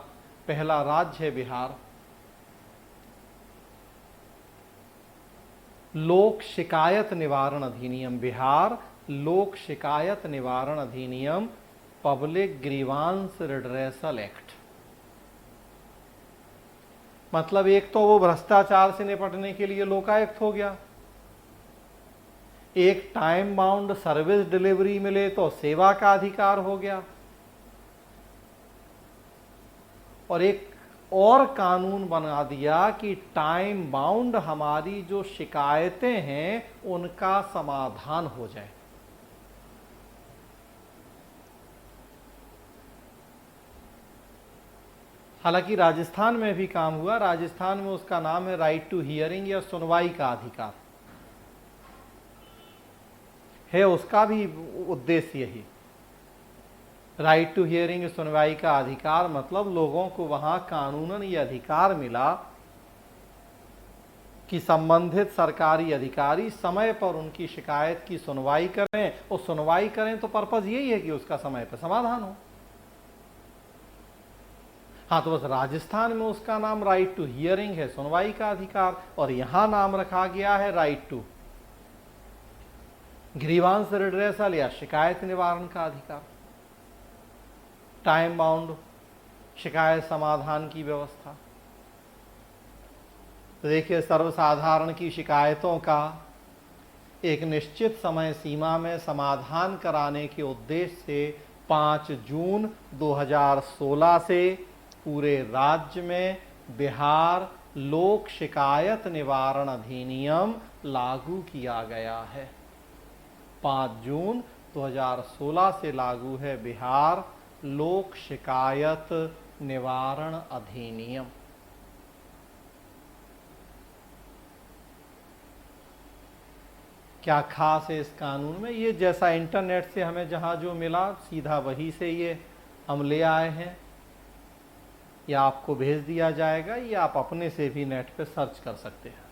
पहला राज्य है बिहार। लोक शिकायत निवारण अधिनियम, बिहार लोक शिकायत निवारण अधिनियम, पब्लिक ग्रीवांस रिड्रेसल एक्ट। मतलब एक तो वो भ्रष्टाचार से निपटने के लिए लोकायुक्त हो गया, एक टाइम बाउंड सर्विस डिलीवरी मिले तो सेवा का अधिकार हो गया, और एक और कानून बना दिया कि टाइम बाउंड हमारी जो शिकायतें हैं उनका समाधान हो जाए। हालांकि राजस्थान में भी काम हुआ, राजस्थान में उसका नाम है राइट टू हियरिंग या सुनवाई का अधिकार है, उसका भी उद्देश्य यही, राइट टू हियरिंग सुनवाई का अधिकार, मतलब लोगों को वहां कानूनन ये अधिकार मिला कि संबंधित सरकारी अधिकारी समय पर उनकी शिकायत की सुनवाई करें, और सुनवाई करें तो पर्पज यही है कि उसका समय पर समाधान हो। हाँ, तो बस राजस्थान में उसका नाम राइट टू हियरिंग है, सुनवाई का अधिकार, और यहां नाम रखा गया है राइट टू ग्रीवांस रिड्रेसल या शिकायत निवारण का अधिकार, टाइम बाउंड शिकायत समाधान की व्यवस्था। तो देखिए, सर्वसाधारण की शिकायतों का एक निश्चित समय सीमा में समाधान कराने के उद्देश्य से 5 जून 2016 से पूरे राज्य में बिहार लोक शिकायत निवारण अधिनियम लागू किया गया है। 5 जून 2016 से लागू है बिहार लोक शिकायत निवारण अधिनियम। क्या खास है इस कानून में? ये जैसा इंटरनेट से हमें जहां जो मिला सीधा वही से ये हम ले आए हैं, या आपको भेज दिया जाएगा, या आप अपने से भी नेट पे सर्च कर सकते हैं।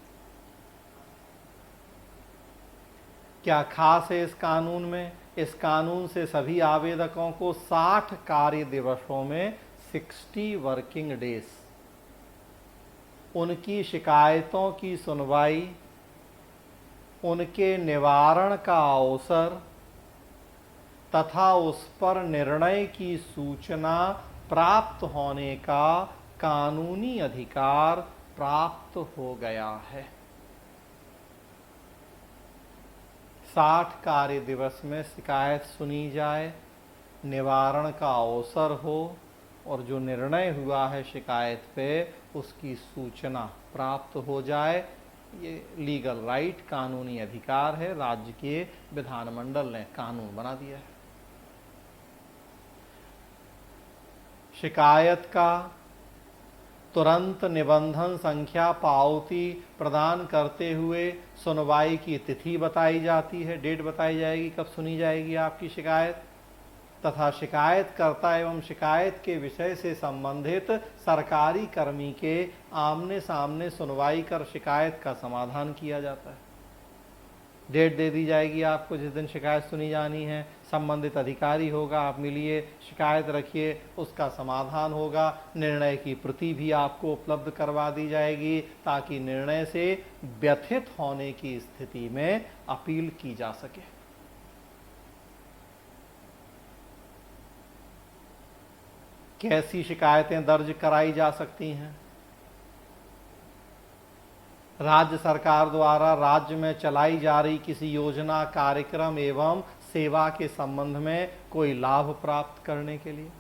क्या खास है इस कानून में? इस कानून से सभी आवेदकों को 60 कार्य दिवसों में 60 वर्किंग डेज उनकी शिकायतों की सुनवाई, उनके निवारण का अवसर तथा उस पर निर्णय की सूचना प्राप्त होने का कानूनी अधिकार प्राप्त हो गया है। 60 कार्य दिवस में शिकायत सुनी जाए, निवारण का अवसर हो और जो निर्णय हुआ है शिकायत पे उसकी सूचना प्राप्त हो जाए। ये लीगल राइट, कानूनी अधिकार है। राज्य के विधानमंडल ने कानून बना दिया है। शिकायत का तुरंत निबंधन संख्या पावती प्रदान करते हुए सुनवाई की तिथि बताई जाती है, डेट बताई जाएगी कब सुनी जाएगी आपकी शिकायत, तथा शिकायतकर्ता एवं शिकायत के विषय से संबंधित सरकारी कर्मी के आमने सामने सुनवाई कर शिकायत का समाधान किया जाता है। डेट दे दी जाएगी आपको जिस दिन शिकायत सुनी जानी है, संबंधित अधिकारी होगा, आप मिलिए, शिकायत रखिए, उसका समाधान होगा। निर्णय की प्रति भी आपको उपलब्ध करवा दी जाएगी ताकि निर्णय से व्यथित होने की स्थिति में अपील की जा सके। कैसी शिकायतें दर्ज कराई जा सकती हैं? राज्य सरकार द्वारा राज्य में चलाई जा रही किसी योजना, कार्यक्रम एवं सेवा के संबंध में कोई लाभ प्राप्त करने के लिए,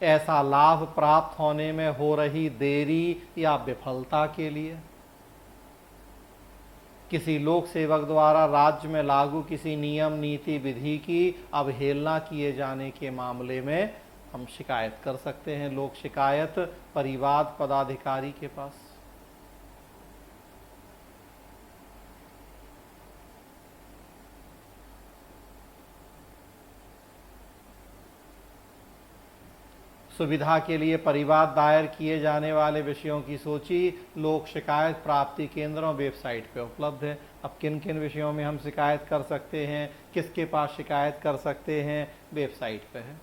ऐसा लाभ प्राप्त होने में हो रही देरी या विफलता के लिए, किसी लोक सेवक द्वारा राज्य में लागू किसी नियम, नीति, विधि की अवहेलना किए जाने के मामले में हम शिकायत कर सकते हैं लोक शिकायत परिवाद पदाधिकारी के पास। सुविधा के लिए परिवाद दायर किए जाने वाले विषयों की सूची लोक शिकायत प्राप्ति केंद्रों वेबसाइट पे उपलब्ध है। अब किन किन विषयों में हम शिकायत कर सकते हैं, किसके पास शिकायत कर सकते हैं, वेबसाइट पे है।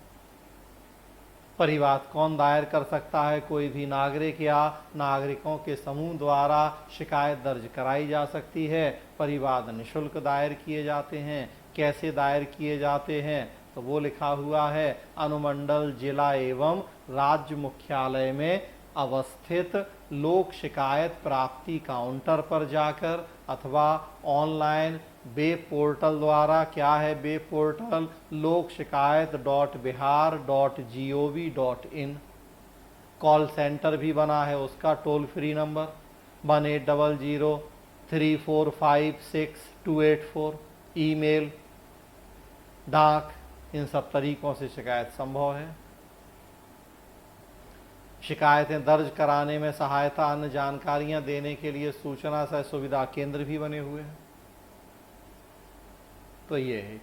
परिवाद कौन दायर कर सकता है? कोई भी नागरिक या नागरिकों के समूह द्वारा शिकायत दर्ज कराई जा सकती है। परिवाद निःशुल्क दायर किए जाते हैं। कैसे दायर किए जाते हैं? तो वो लिखा हुआ है, अनुमंडल, जिला एवं राज्य मुख्यालय में अवस्थित लोक शिकायत प्राप्ति काउंटर पर जाकर अथवा ऑनलाइन वेब पोर्टल द्वारा। क्या है वेब पोर्टल? लोक शिकायत .bihar.gov.in। कॉल सेंटर भी बना है, उसका टोल फ्री नंबर 1800-3456284। ईमेल, डाक, इन सब तरीकों से शिकायत संभव है। शिकायतें दर्ज कराने में सहायता, अन्य जानकारियां देने के लिए सूचना सह सुविधा केंद्र भी बने हुए हैं। तो ये एक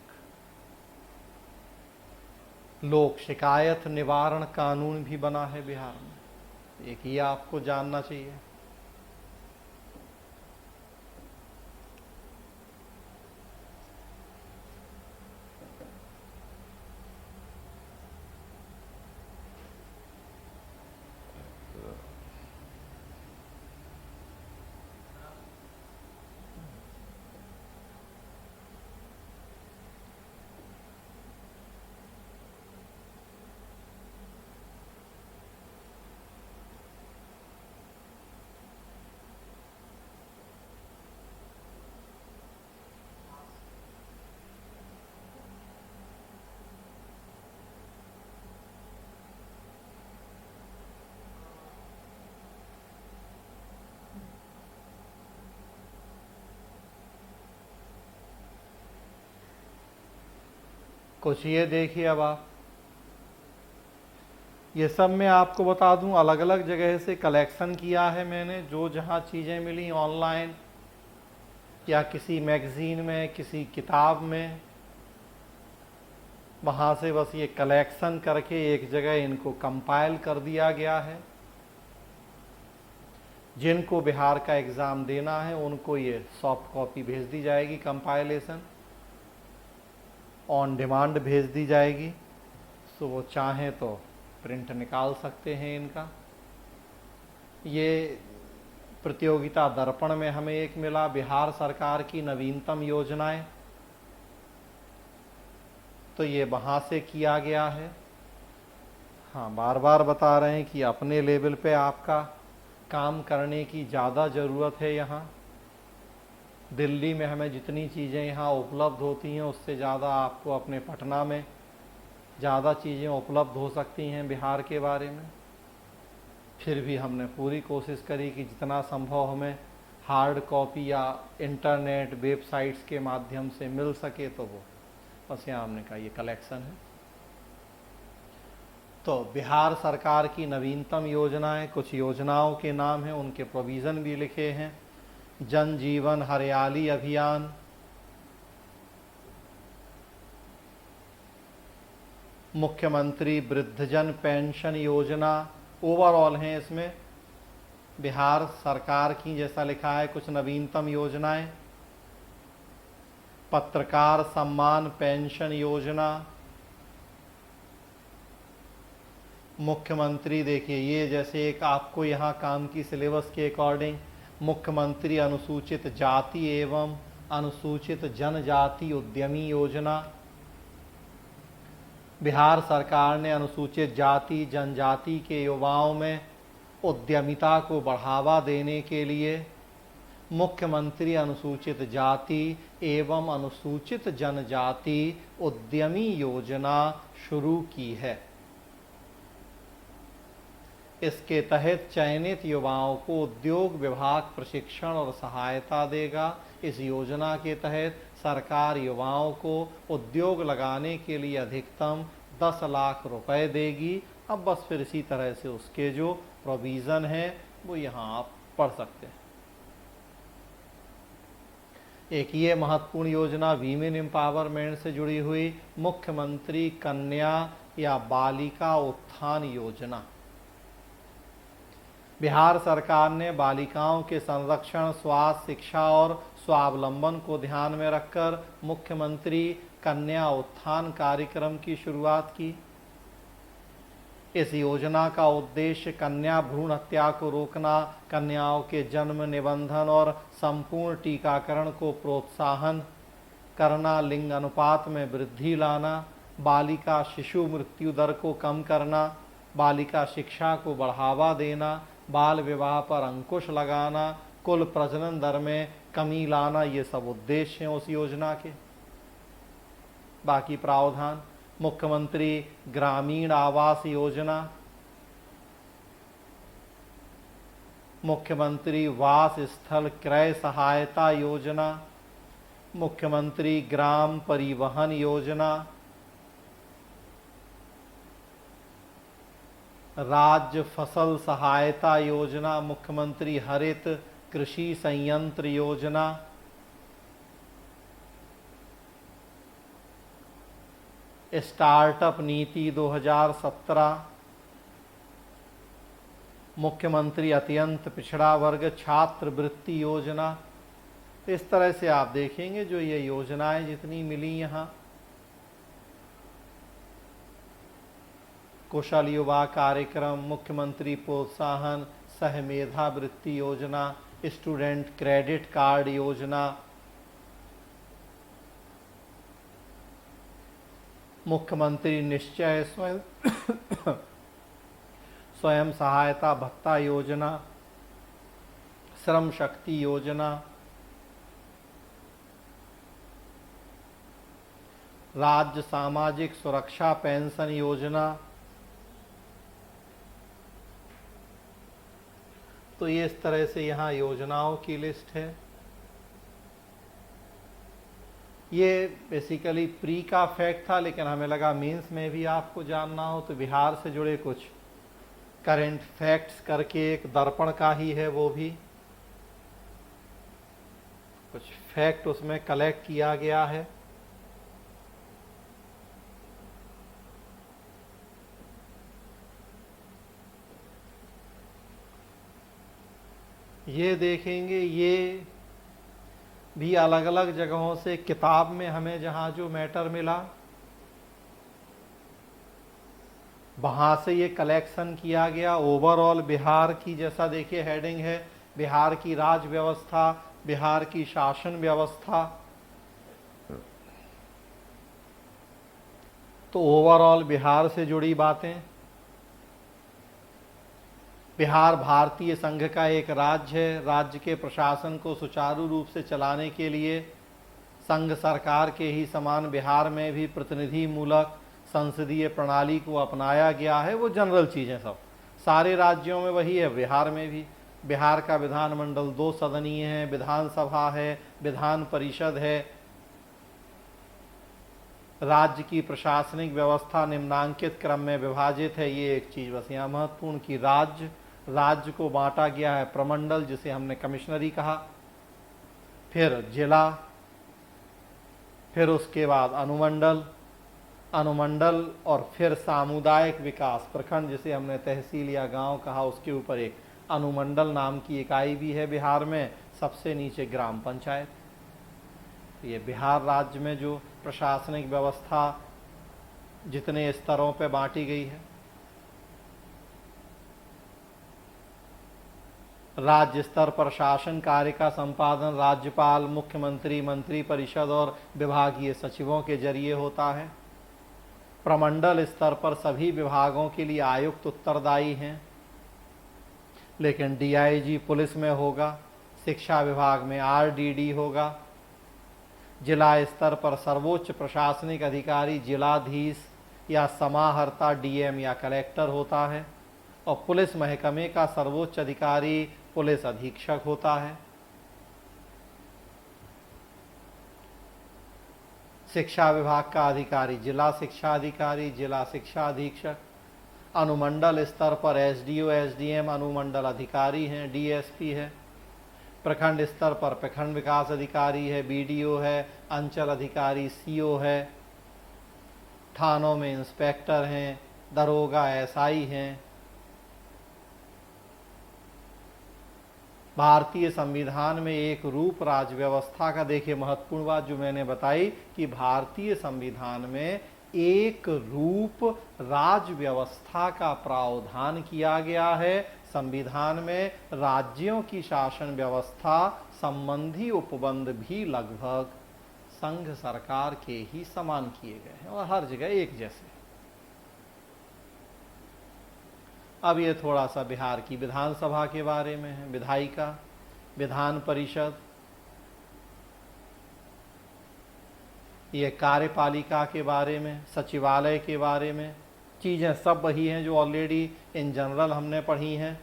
लोक शिकायत निवारण कानून भी बना है बिहार में, एक ये आपको जानना चाहिए। कुछ ये देखिए अब आप, ये सब मैं आपको बता दूं, अलग अलग जगह से कलेक्शन किया है मैंने, जो जहाँ चीज़ें मिली ऑनलाइन या किसी मैगज़ीन में, किसी किताब में, वहाँ से बस ये कलेक्शन करके एक जगह इनको कंपाइल कर दिया गया है। जिनको बिहार का एग्ज़ाम देना है उनको ये सॉफ्ट कॉपी भेज दी जाएगी, कंपाइलेशन ऑन डिमांड भेज दी जाएगी। तो वो चाहें तो प्रिंट निकाल सकते हैं इनका। ये प्रतियोगिता दर्पण में हमें एक मिला, बिहार सरकार की नवीनतम योजनाएं, तो ये वहाँ से किया गया है। हाँ, बार बार बता रहे हैं कि अपने लेवल पे आपका काम करने की ज़्यादा ज़रूरत है। यहाँ दिल्ली में हमें जितनी चीज़ें यहाँ उपलब्ध होती हैं उससे ज़्यादा आपको अपने पटना में ज़्यादा चीज़ें उपलब्ध हो सकती हैं बिहार के बारे में। फिर भी हमने पूरी कोशिश करी कि जितना संभव हमें हार्ड कॉपी या इंटरनेट वेबसाइट्स के माध्यम से मिल सके तो वो बस यहाँ हमने कहा ये कलेक्शन है। तो बिहार सरकार की नवीनतम योजनाएं, कुछ योजनाओं के नाम हैं, उनके प्रोविज़न भी लिखे हैं। जन जीवन हरियाली अभियान, मुख्यमंत्री वृद्धजन पेंशन योजना, ओवरऑल हैं इसमें बिहार सरकार की, जैसा लिखा है, कुछ नवीनतम योजनाएं। पत्रकार सम्मान पेंशन योजना, मुख्यमंत्री, देखिए ये जैसे एक आपको यहाँ काम की सिलेबस के अकॉर्डिंग मुख्यमंत्री अनुसूचित जाति एवं अनुसूचित जनजाति उद्यमी योजना। बिहार सरकार ने अनुसूचित जाति जनजाति के युवाओं में उद्यमिता को बढ़ावा देने के लिए मुख्यमंत्री अनुसूचित जाति एवं अनुसूचित जनजाति उद्यमी योजना शुरू की है। इसके तहत चयनित युवाओं को उद्योग विभाग प्रशिक्षण और सहायता देगा। इस योजना के तहत सरकार युवाओं को उद्योग लगाने के लिए अधिकतम 10 लाख रुपए देगी। अब बस फिर इसी तरह से उसके जो प्रोविज़न है वो यहाँ आप पढ़ सकते हैं। एक ये महत्वपूर्ण योजना वीमेन एम्पावरमेंट से जुड़ी हुई, मुख्यमंत्री कन्या या बालिका उत्थान योजना। बिहार सरकार ने बालिकाओं के संरक्षण, स्वास्थ्य, शिक्षा और स्वावलंबन को ध्यान में रखकर मुख्यमंत्री कन्या उत्थान कार्यक्रम की शुरुआत की। इस योजना का उद्देश्य कन्या भ्रूण हत्या को रोकना, कन्याओं के जन्म निबंधन और संपूर्ण टीकाकरण को प्रोत्साहन करना, लिंग अनुपात में वृद्धि लाना, बालिका शिशु मृत्यु दर को कम करना, बालिका शिक्षा को बढ़ावा देना, बाल विवाह पर अंकुश लगाना, कुल प्रजनन दर में कमी लाना, ये सब उद्देश्य हैं उस योजना के। बाकी प्रावधान, मुख्यमंत्री ग्रामीण आवास योजना, मुख्यमंत्री वास स्थल क्रय सहायता योजना, मुख्यमंत्री ग्राम परिवहन योजना, राज्य फसल सहायता योजना, मुख्यमंत्री हरित कृषि संयंत्र योजना, स्टार्टअप नीति 2017, मुख्यमंत्री अत्यंत पिछड़ा वर्ग छात्रवृत्ति योजना। इस तरह से आप देखेंगे जो ये योजनाएं जितनी मिली यहाँ, कुशल युवा कार्यक्रम, मुख्यमंत्री प्रोत्साहन सह मेधावृत्ति योजना, स्टूडेंट क्रेडिट कार्ड योजना, मुख्यमंत्री निश्चय स्वयं सहायता भत्ता योजना, श्रम शक्ति योजना, राज्य सामाजिक सुरक्षा पेंशन योजना। तो ये इस तरह से यहाँ योजनाओं की लिस्ट है। ये बेसिकली प्री का फैक्ट था, लेकिन हमें लगा मेंस में भी आपको जानना हो, तो बिहार से जुड़े कुछ करंट फैक्ट्स करके एक दर्पण का ही है, वो भी कुछ फैक्ट उसमें कलेक्ट किया गया है। ये देखेंगे, ये भी अलग अलग जगहों से किताब में हमें जहां जो मैटर मिला वहां से ये कलेक्शन किया गया। ओवरऑल बिहार की, जैसा देखिए हेडिंग है, बिहार की राज व्यवस्था, बिहार की शासन व्यवस्था। तो ओवरऑल बिहार से जुड़ी बातें। बिहार भारतीय संघ का एक राज्य है। राज्य के प्रशासन को सुचारू रूप से चलाने के लिए संघ सरकार के ही समान बिहार में भी प्रतिनिधि मूलक संसदीय प्रणाली को अपनाया गया है। वो जनरल चीज़ें सब सारे राज्यों में वही है, बिहार में भी। बिहार का विधानमंडल 2 सदनीय है, विधानसभा है, विधान परिषद है। राज्य की प्रशासनिक व्यवस्था निम्नांकित क्रम में विभाजित है। ये एक चीज़ बस यहाँ महत्वपूर्ण कि राज्य को बांटा गया है प्रमंडल, जिसे हमने कमिश्नरी कहा, फिर जिला, फिर उसके बाद अनुमंडल और फिर सामुदायिक विकास प्रखंड, जिसे हमने तहसील या गांव कहा। उसके ऊपर एक अनुमंडल नाम की इकाई भी है बिहार में। सबसे नीचे ग्राम पंचायत। ये बिहार राज्य में जो प्रशासनिक व्यवस्था जितने स्तरों पर बांटी गई है। राज्य स्तर पर शासन कार्य का संपादन राज्यपाल, मुख्यमंत्री, मंत्री परिषद और विभागीय सचिवों के जरिए होता है। प्रमंडल स्तर पर सभी विभागों के लिए आयुक्त उत्तरदायी हैं, लेकिन डीआईजी पुलिस में होगा, शिक्षा विभाग में आरडीडी होगा। जिला स्तर पर सर्वोच्च प्रशासनिक अधिकारी जिलाधीश या समाहर्ता डीएम या कलेक्टर होता है, और पुलिस महकमे का सर्वोच्च अधिकारी पुलिस अधीक्षक होता है। शिक्षा विभाग का अधिकारी जिला शिक्षा अधिकारी, जिला शिक्षा अधीक्षक। अनुमंडल स्तर पर एसडीओ, एसडीएम अनुमंडल अधिकारी हैं, डीएसपी है। प्रखंड स्तर पर प्रखंड विकास अधिकारी है, बीडीओ है, अंचल अधिकारी सीओ है। थानों में इंस्पेक्टर हैं, दरोगा एसआई हैं। भारतीय संविधान में एक रूप राज्य व्यवस्था का, देखिए महत्वपूर्ण बात जो मैंने बताई कि भारतीय संविधान में एक रूप राज्य व्यवस्था का प्रावधान किया गया है। संविधान में राज्यों की शासन व्यवस्था संबंधी उपबंध भी लगभग संघ सरकार के ही समान किए गए हैं और हर जगह एक जैसे। अब ये थोड़ा सा बिहार की विधानसभा के बारे में है। विधायिका, विधान परिषद, ये कार्यपालिका के बारे में, सचिवालय के बारे में, चीज़ें सब वही हैं जो ऑलरेडी इन जनरल हमने पढ़ी हैं।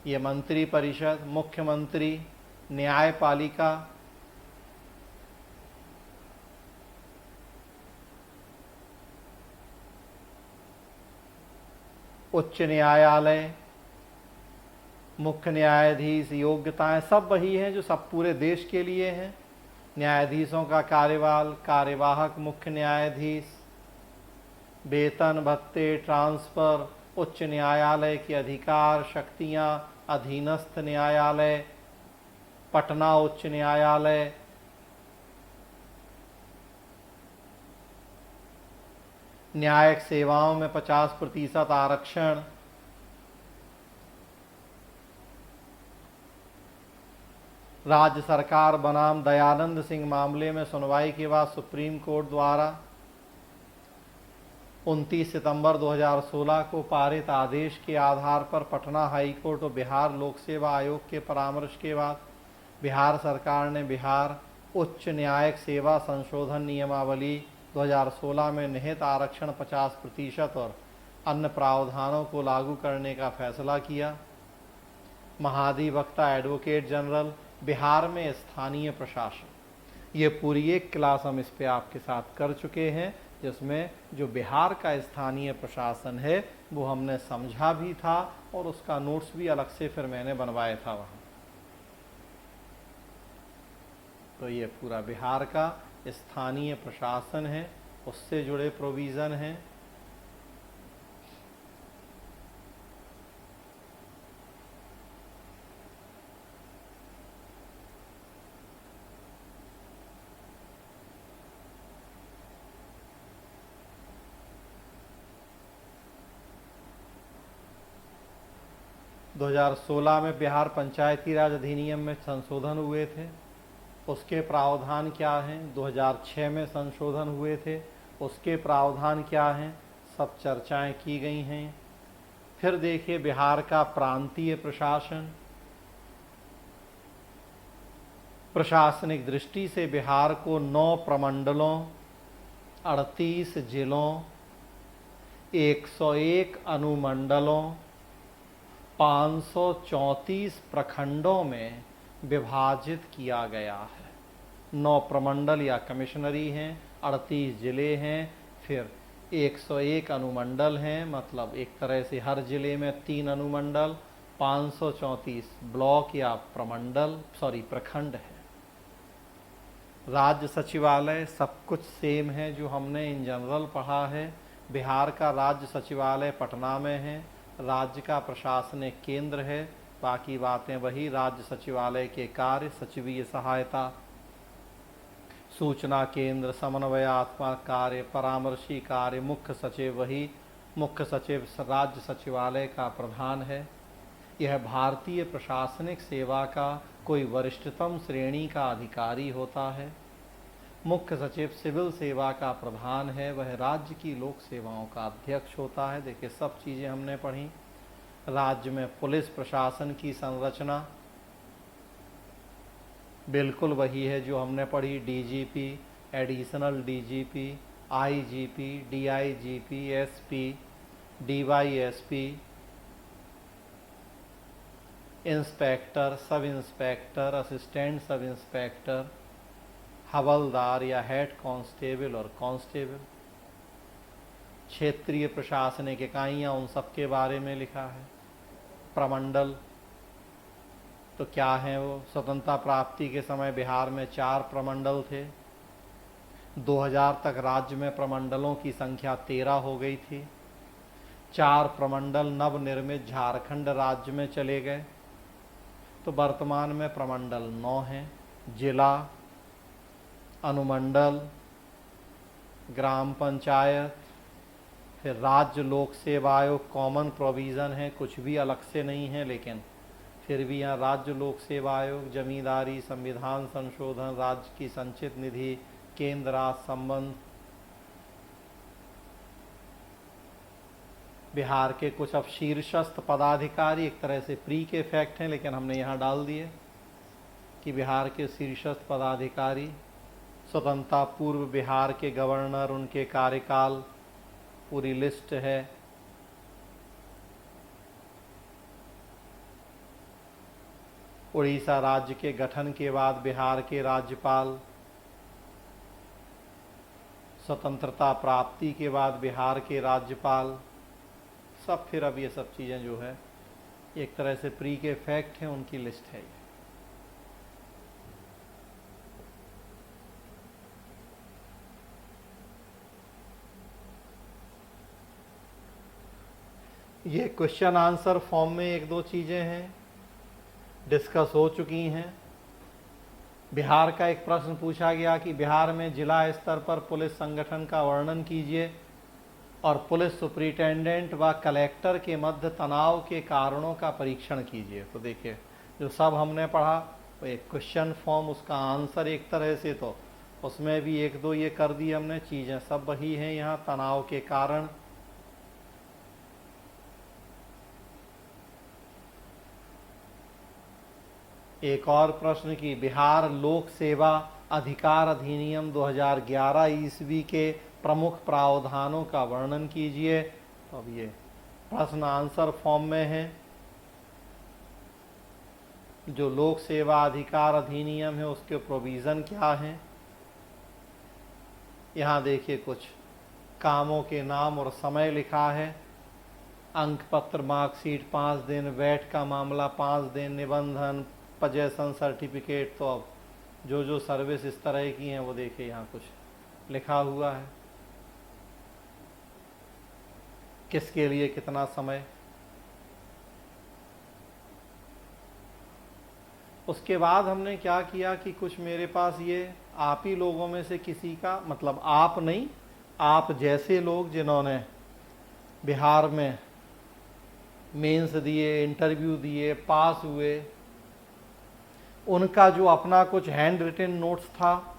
ये मंत्री परिषद, मुख्यमंत्री, न्यायपालिका, उच्च न्यायालय, मुख्य न्यायाधीश, योग्यताएं सब वही हैं जो सब पूरे देश के लिए हैं। न्यायाधीशों का कार्यकाल, कार्यवाहक मुख्य न्यायाधीश, वेतन भत्ते, ट्रांसफर, उच्च न्यायालय के अधिकार शक्तियां, अधीनस्थ न्यायालय, पटना उच्च न्यायालय, न्यायिक सेवाओं में 50% आरक्षण, राज्य सरकार बनाम दयानंद सिंह मामले में सुनवाई के बाद सुप्रीम कोर्ट द्वारा 29 सितंबर 2016 को पारित आदेश के आधार पर पटना हाई कोर्ट और बिहार लोक सेवा आयोग के परामर्श के बाद बिहार सरकार ने बिहार उच्च न्यायिक सेवा संशोधन नियमावली 2016 में निहित आरक्षण 50% और अन्य प्रावधानों को लागू करने का फैसला किया। महाधिवक्ता एडवोकेट जनरल, बिहार में स्थानीय प्रशासन, ये पूरी एक क्लास हम इस पे आपके साथ कर चुके हैं, जिसमें जो बिहार का स्थानीय प्रशासन है वो हमने समझा भी था और उसका नोट्स भी अलग से फिर मैंने बनवाया था वहाँ। तो ये पूरा बिहार का स्थानीय प्रशासन है, उससे जुड़े प्रोविज़न हैं। दो 2016 में बिहार पंचायती राज अधिनियम में संशोधन हुए थे, उसके प्रावधान क्या हैं। 2006 में संशोधन हुए थे, उसके प्रावधान क्या हैं, सब चर्चाएं की गई हैं। फिर देखिए बिहार का प्रांतीय प्रशासन। प्रशासनिक दृष्टि से बिहार को 9 प्रमंडलों, 38 जिलों, 101 अनुमंडलों, 534 प्रखंडों में विभाजित किया गया है। 9 प्रमंडल या कमिश्नरी हैं, 38 जिले हैं, फिर 101 अनुमंडल हैं, मतलब एक तरह से हर जिले में 3 अनुमंडल, 534 ब्लॉक या प्रखंड है। राज्य सचिवालय सब कुछ सेम है जो हमने इन जनरल पढ़ा है। बिहार का राज्य सचिवालय पटना में है, राज्य का प्रशासनिक केंद्र है, बाकी बातें वही। राज्य सचिवालय के कार्य सचिवीय सहायता, सूचना केंद्र, समन्वयात्मक कार्य, परामर्शी कार्य, मुख्य सचिव वही। मुख्य सचिव राज्य सचिवालय का प्रधान है। यह भारतीय प्रशासनिक सेवा का कोई वरिष्ठतम श्रेणी का अधिकारी होता है। मुख्य सचिव सिविल सेवा का प्रधान है, वह राज्य की लोक सेवाओं का अध्यक्ष होता है। देखिए सब चीज़ें हमने पढ़ी। राज्य में पुलिस प्रशासन की संरचना बिल्कुल वही है जो हमने पढ़ी। DGP, additional DGP, IGP, DIGP, SP, DYSP, inspector, sub inspector, assistant sub inspector, हवलदार या हेड कांस्टेबल और कांस्टेबल। क्षेत्रीय प्रशासनिक इकाइयाँ, उन सब के बारे में लिखा है। प्रमंडल तो क्या है वो। स्वतंत्रता प्राप्ति के समय बिहार में 4 प्रमंडल थे। 2000 तक राज्य में प्रमंडलों की संख्या 13 हो गई थी। 4 प्रमंडल नवनिर्मित झारखंड राज्य में चले गए, तो वर्तमान में प्रमंडल 9 हैं। जिला, अनुमंडल, ग्राम पंचायत, फिर राज्य लोक सेवा आयोग कॉमन प्रोविज़न है, कुछ भी अलग से नहीं है, लेकिन फिर भी यहाँ राज्य लोक सेवा आयोग, जमींदारी, संविधान संशोधन, राज्य की संचित निधि, केंद्र राज्य संबंध। बिहार के कुछ अब शीर्षस्थ पदाधिकारी एक तरह से प्री के फैक्ट हैं, लेकिन हमने यहाँ डाल दिए कि बिहार के शीर्षस्थ पदाधिकारी। स्वतंत्रता पूर्व बिहार के गवर्नर, उनके कार्यकाल पूरी लिस्ट है। उड़ीसा राज्य के गठन के बाद बिहार के राज्यपाल। स्वतंत्रता प्राप्ति के बाद बिहार के राज्यपाल। सब फिर अब ये सब चीज़ें जो है एक तरह से प्री के फैक्ट हैं, उनकी लिस्ट है। ये क्वेश्चन आंसर फॉर्म में 1-2 चीज़ें हैं, डिस्कस हो चुकी हैं। बिहार का एक प्रश्न पूछा गया कि बिहार में जिला स्तर पर पुलिस संगठन का वर्णन कीजिए और पुलिस सुपरिटेंडेंट व कलेक्टर के मध्य तनाव के कारणों का परीक्षण कीजिए। तो देखिए जो सब हमने पढ़ा वो एक क्वेश्चन फॉर्म, उसका आंसर एक तरह से तो उसमें भी 1-2 ये कर दी हमने। चीज़ें सब वही हैं यहाँ। तनाव के कारण, एक और प्रश्न की बिहार लोक सेवा अधिकार अधिनियम 2011 ईस्वी के प्रमुख प्रावधानों का वर्णन कीजिए। तो अब ये प्रश्न आंसर फॉर्म में है। जो लोक सेवा अधिकार अधिनियम है उसके प्रोविज़न क्या हैं, यहाँ देखिए कुछ कामों के नाम और समय लिखा है। अंक पत्र, मार्कशीट 5 दिन, वैट का मामला 5 दिन, निबंधन, पजेशन सर्टिफिकेट। तो अब जो जो सर्विस इस तरह की हैं वो देखिए यहाँ कुछ लिखा हुआ है, किसके लिए कितना समय। उसके बाद हमने क्या किया कि कुछ मेरे पास ये आप ही लोगों में से किसी का, मतलब आप नहीं, आप जैसे लोग जिन्होंने बिहार में मेंस दिए, इंटरव्यू दिए, पास हुए, उनका जो अपना कुछ हैंड रिटन नोट्स था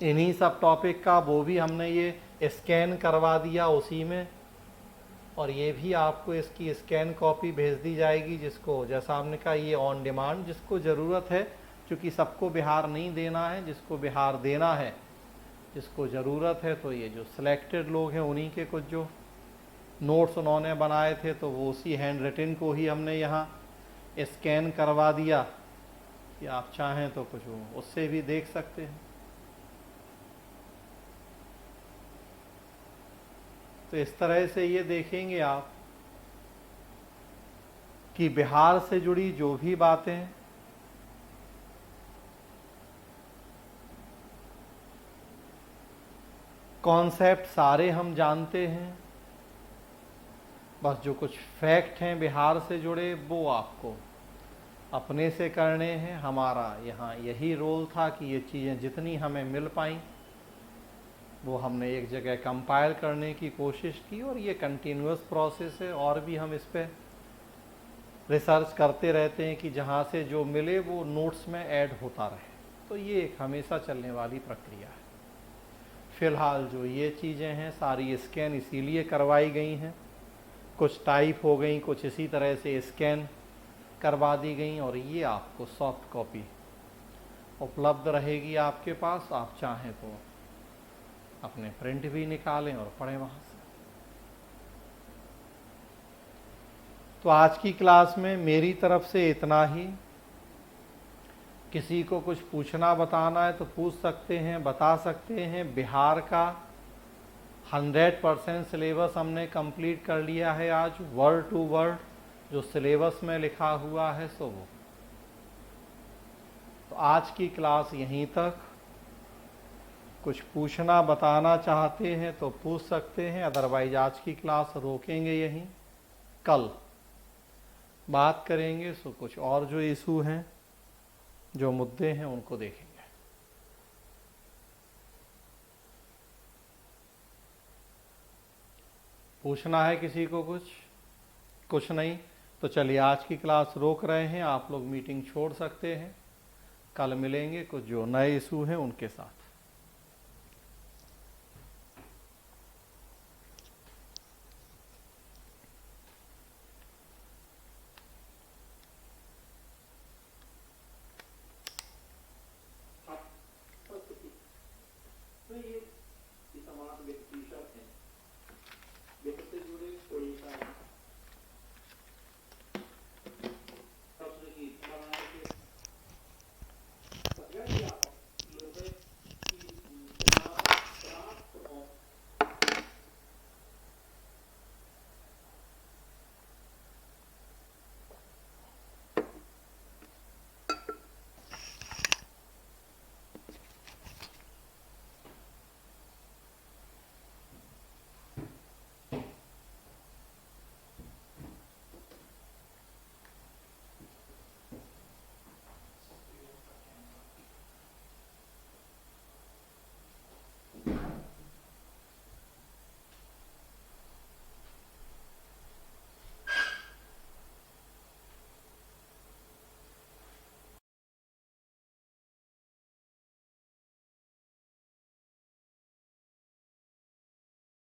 इन्हीं सब टॉपिक का, वो भी हमने ये स्कैन करवा दिया उसी में। और ये भी आपको इसकी स्कैन कॉपी भेज दी जाएगी, जिसको जैसा हमने कहा ये ऑन डिमांड, जिसको ज़रूरत है, क्योंकि सबको बिहार नहीं देना है, जिसको बिहार देना है, जिसको ज़रूरत है, तो ये जो सिलेक्टेड लोग हैं उन्हीं के कुछ जो नोट्स उन्होंने बनाए थे तो वो उसी हैंड रिटन को ही हमने यहाँ स्कैन करवा दिया कि आप चाहें तो कुछ वो उससे भी देख सकते हैं। तो इस तरह से ये देखेंगे आप कि बिहार से जुड़ी जो भी बातें, कॉन्सेप्ट सारे हम जानते हैं, बस जो कुछ फैक्ट हैं बिहार से जुड़े वो आपको अपने से करने हैं। हमारा यहाँ यही रोल था कि ये चीज़ें जितनी हमें मिल पाई वो हमने एक जगह कंपाइल करने की कोशिश की, और ये कंटिन्यूअस प्रोसेस है, और भी हम इस पर रिसर्च करते रहते हैं कि जहाँ से जो मिले वो नोट्स में ऐड होता रहे। तो ये एक हमेशा चलने वाली प्रक्रिया है। फ़िलहाल जो ये चीज़ें हैं सारी स्कैन इसीलिए करवाई गई हैं, कुछ टाइप हो गई, कुछ इसी तरह से स्कैन करवा दी गई, और ये आपको सॉफ्ट कॉपी उपलब्ध रहेगी आपके पास। आप चाहें तो अपने प्रिंट भी निकालें और पढ़ें वहाँ से। तो आज की क्लास में मेरी तरफ से इतना ही। किसी को कुछ पूछना बताना है तो पूछ सकते हैं, बता सकते हैं। बिहार का 100% सिलेबस हमने कंप्लीट कर लिया है आज, वर्ड टू वर्ड जो सिलेबस में लिखा हुआ है सो वो। तो आज की क्लास यहीं तक। कुछ पूछना बताना चाहते हैं तो पूछ सकते हैं, अदरवाइज आज की क्लास रोकेंगे यहीं। कल बात करेंगे सो कुछ और जो इशू हैं, जो मुद्दे हैं उनको देखेंगे। पूछना है किसी को कुछ नहीं तो चलिए आज की क्लास रोक रहे हैं। आप लोग मीटिंग छोड़ सकते हैं, कल मिलेंगे कुछ जो नए इशू हैं उनके साथ।